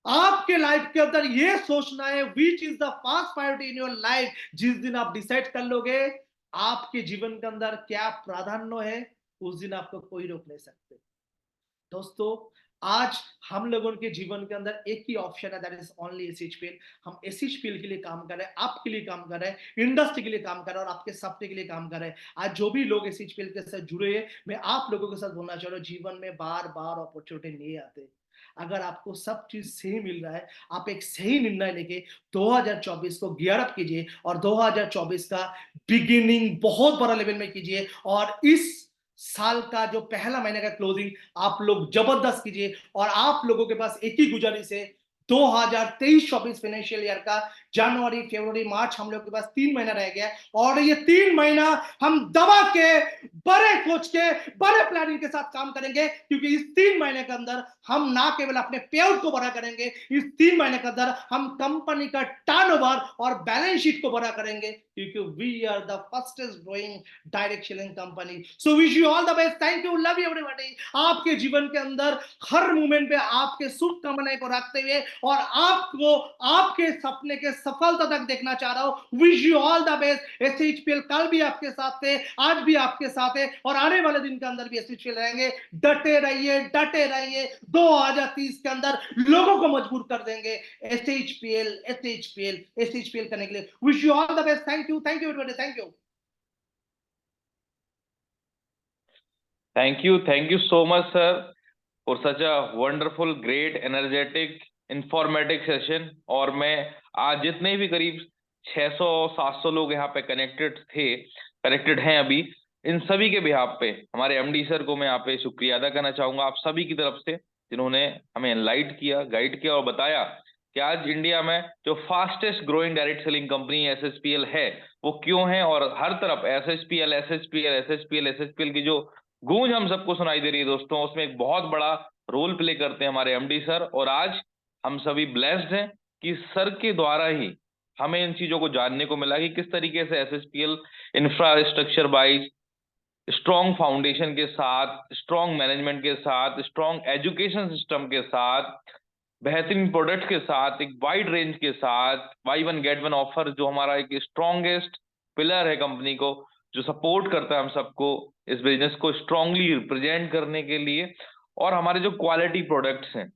आपके लाइफ के अंदर ये सोचना है which is the first priority in your life. जिस दिन आप डिसाइड कर लोगे आपके जीवन के अंदर क्या प्राधान्य है, उस दिन आपको कोई रोक नहीं सकते। दोस्तों, आज हम लोगों के जीवन के अंदर एक ही ऑप्शन है, दैट इज ओनली एसएचपीएल। हम एसएचपीएल के लिए काम कर रहे हैं, आपके लिए काम कर रहे हैं, इंडस्ट्री के लिए काम कर रहे हैं, और आपके सपने के लिए काम कर रहे हैं। आज जो भी लोग एसएचपीएल के साथ जुड़े हैं, मैं आप लोगों के साथ बोलना चाह रहा हूँ, जीवन में बार बार अपॉर्चुनिटी नहीं आते, अगर आपको सब चीज सही मिल रहा है, आप एक सही निर्णय लेके 2024 को गियर अप कीजिए और 2024 का बिगिनिंग बहुत बड़ा लेवल में कीजिए। और इस साल का जो पहला महीने का क्लोजिंग आप लोग जबरदस्त कीजिए। और आप लोगों के पास एक ही गुजारिश है, 2023-24 फाइनेंशियल ईयर का जनवरी, फरवरी, मार्च हम लोग के पास 3 महीना रह गया है। और ये 3 महीना हम दबा के बड़े सोच के बड़े प्लानिंग के साथ काम करेंगे, क्योंकि इस 3 महीने के अंदर हम ना केवल अपने पेआउट को बड़ा करेंगे, इस 3 महीने के अंदर हम कंपनी का टर्नओवर और बैलेंस शीट को बड़ा करेंगे, क्योंकि we are the fastest growing direct selling company. So wish you all the best, thank you, love you everybody. आपके जीवन के अंदर हर मोमेंट पे आपके शुभकामनाएं को रखते हुए और आपको आपके सपने के सफलता तक देखना चाह रहा हूं। Wish you all the best. SHPL कल भी आपके साथ थे, आज भी आपके साथ है और आने वाले दिन के अंदर भी एसएचपीएल रहेंगे। डटे रहिए, डटे रहिए। 2030 के अंदर लोगों को मजबूर कर देंगे। एसएचपीएल एसएचपीएल एसएचपीएल करने के लिए wish you all the best. Thank you everybody, thank you. Thank you so much, sir, for such a wonderful, great, energetic, informative session। और मैं आज जितने भी करीब 600-700 लोग यहाँ पे कनेक्टेड हैं अभी, इन सभी के बिहाफ पे हमारे एमडी सर को मैं यहाँ पे शुक्रिया अदा करना चाहूंगा, आप सभी की तरफ से, जिन्होंने हमें एनलाइट किया, गाइड किया और बताया कि आज इंडिया में जो fastest growing direct selling company SHPL है वो क्यों है। और हर तरफ एसएचपीएल एसएचपीएल एसएचपीएल एसएचपीएल की जो गूंज हम सबको सुनाई दे रही है दोस्तों, उसमें एक बहुत बड़ा रोल प्ले करते हैं हमारे एमडी सर। और आज हम सभी ब्लेस्ड हैं कि सर के द्वारा ही हमें इन चीजों को जानने को मिला कि किस तरीके से एसएचपीएल इंफ्रास्ट्रक्चर वाइज स्ट्रॉन्ग फाउंडेशन के साथ, स्ट्रॉन्ग मैनेजमेंट के साथ, स्ट्रॉन्ग एजुकेशन सिस्टम के साथ, बेहतरीन प्रोडक्ट के साथ, एक वाइड रेंज के साथ, by one get one offer जो हमारा एक स्ट्रॉन्गेस्ट पिलर है कंपनी को, जो सपोर्ट करता है हम सबको इस बिजनेस को स्ट्रांगली रिप्रेजेंट करने के लिए, और हमारे जो क्वालिटी प्रोडक्ट्स हैं,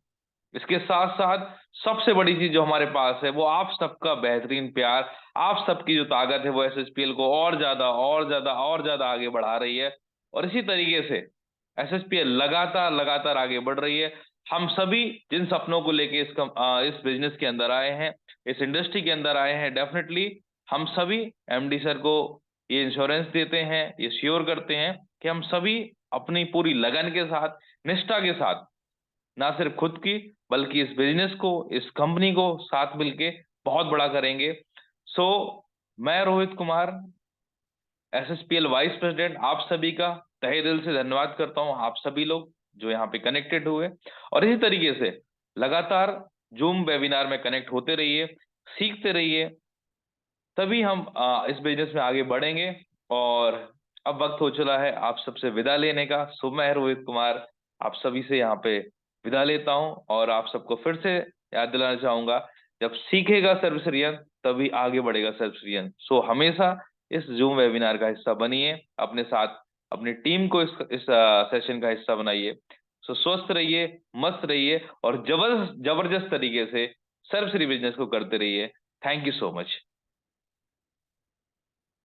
इसके साथ साथ सबसे बड़ी चीज जो हमारे पास है वो आप सबका बेहतरीन प्यार, आप सबकी जो ताकत है वो एसएचपीएल को और ज्यादा और ज्यादा और ज्यादा आगे बढ़ा रही है। और इसी तरीके से एसएचपीएल लगातार लगातार आगे बढ़ रही है। हम सभी जिन सपनों को लेके इस बिजनेस के अंदर आए हैं, इस इंडस्ट्री के अंदर आए हैं, डेफिनेटली हम सभी एमडी सर को ये इंश्योरेंस देते हैं, ये श्योर करते हैं कि हम सभी अपनी पूरी लगन के साथ, निष्ठा के साथ, ना सिर्फ खुद की बल्कि इस बिजनेस को, इस कंपनी को साथ मिलके बहुत बड़ा करेंगे। सो मैं रोहित कुमार, एसएचपीएल वाइस प्रेसिडेंट, आप सभी का तहे दिल से धन्यवाद करता हूं, आप सभी लोग जो यहाँ पे कनेक्टेड हुए। और इसी तरीके से लगातार जूम वेबिनार में कनेक्ट होते रहिए, सीखते रहिए, तभी हम इस बिजनेस में आगे बढ़ेंगे। और अब वक्त हो चला है आप सबसे विदा लेने का। सो मैं रोहित कुमार आप सभी से यहाँ पे विदा लेता हूँ और आप सबको फिर से याद दिलाना चाहूंगा, जब सीखेगा सर्विस तभी आगे बढ़ेगा सर्विस। सो हमेशा इस जूम वेबिनार का हिस्सा बनिए, अपने साथ अपनी टीम को इस सेशन का हिस्सा बनाइए। सो स्वस्थ रहिए, मस्त रहिए और जबरदस्त जबरदस्त तरीके से सर्विस बिजनेस को करते रहिए। Thank you so much.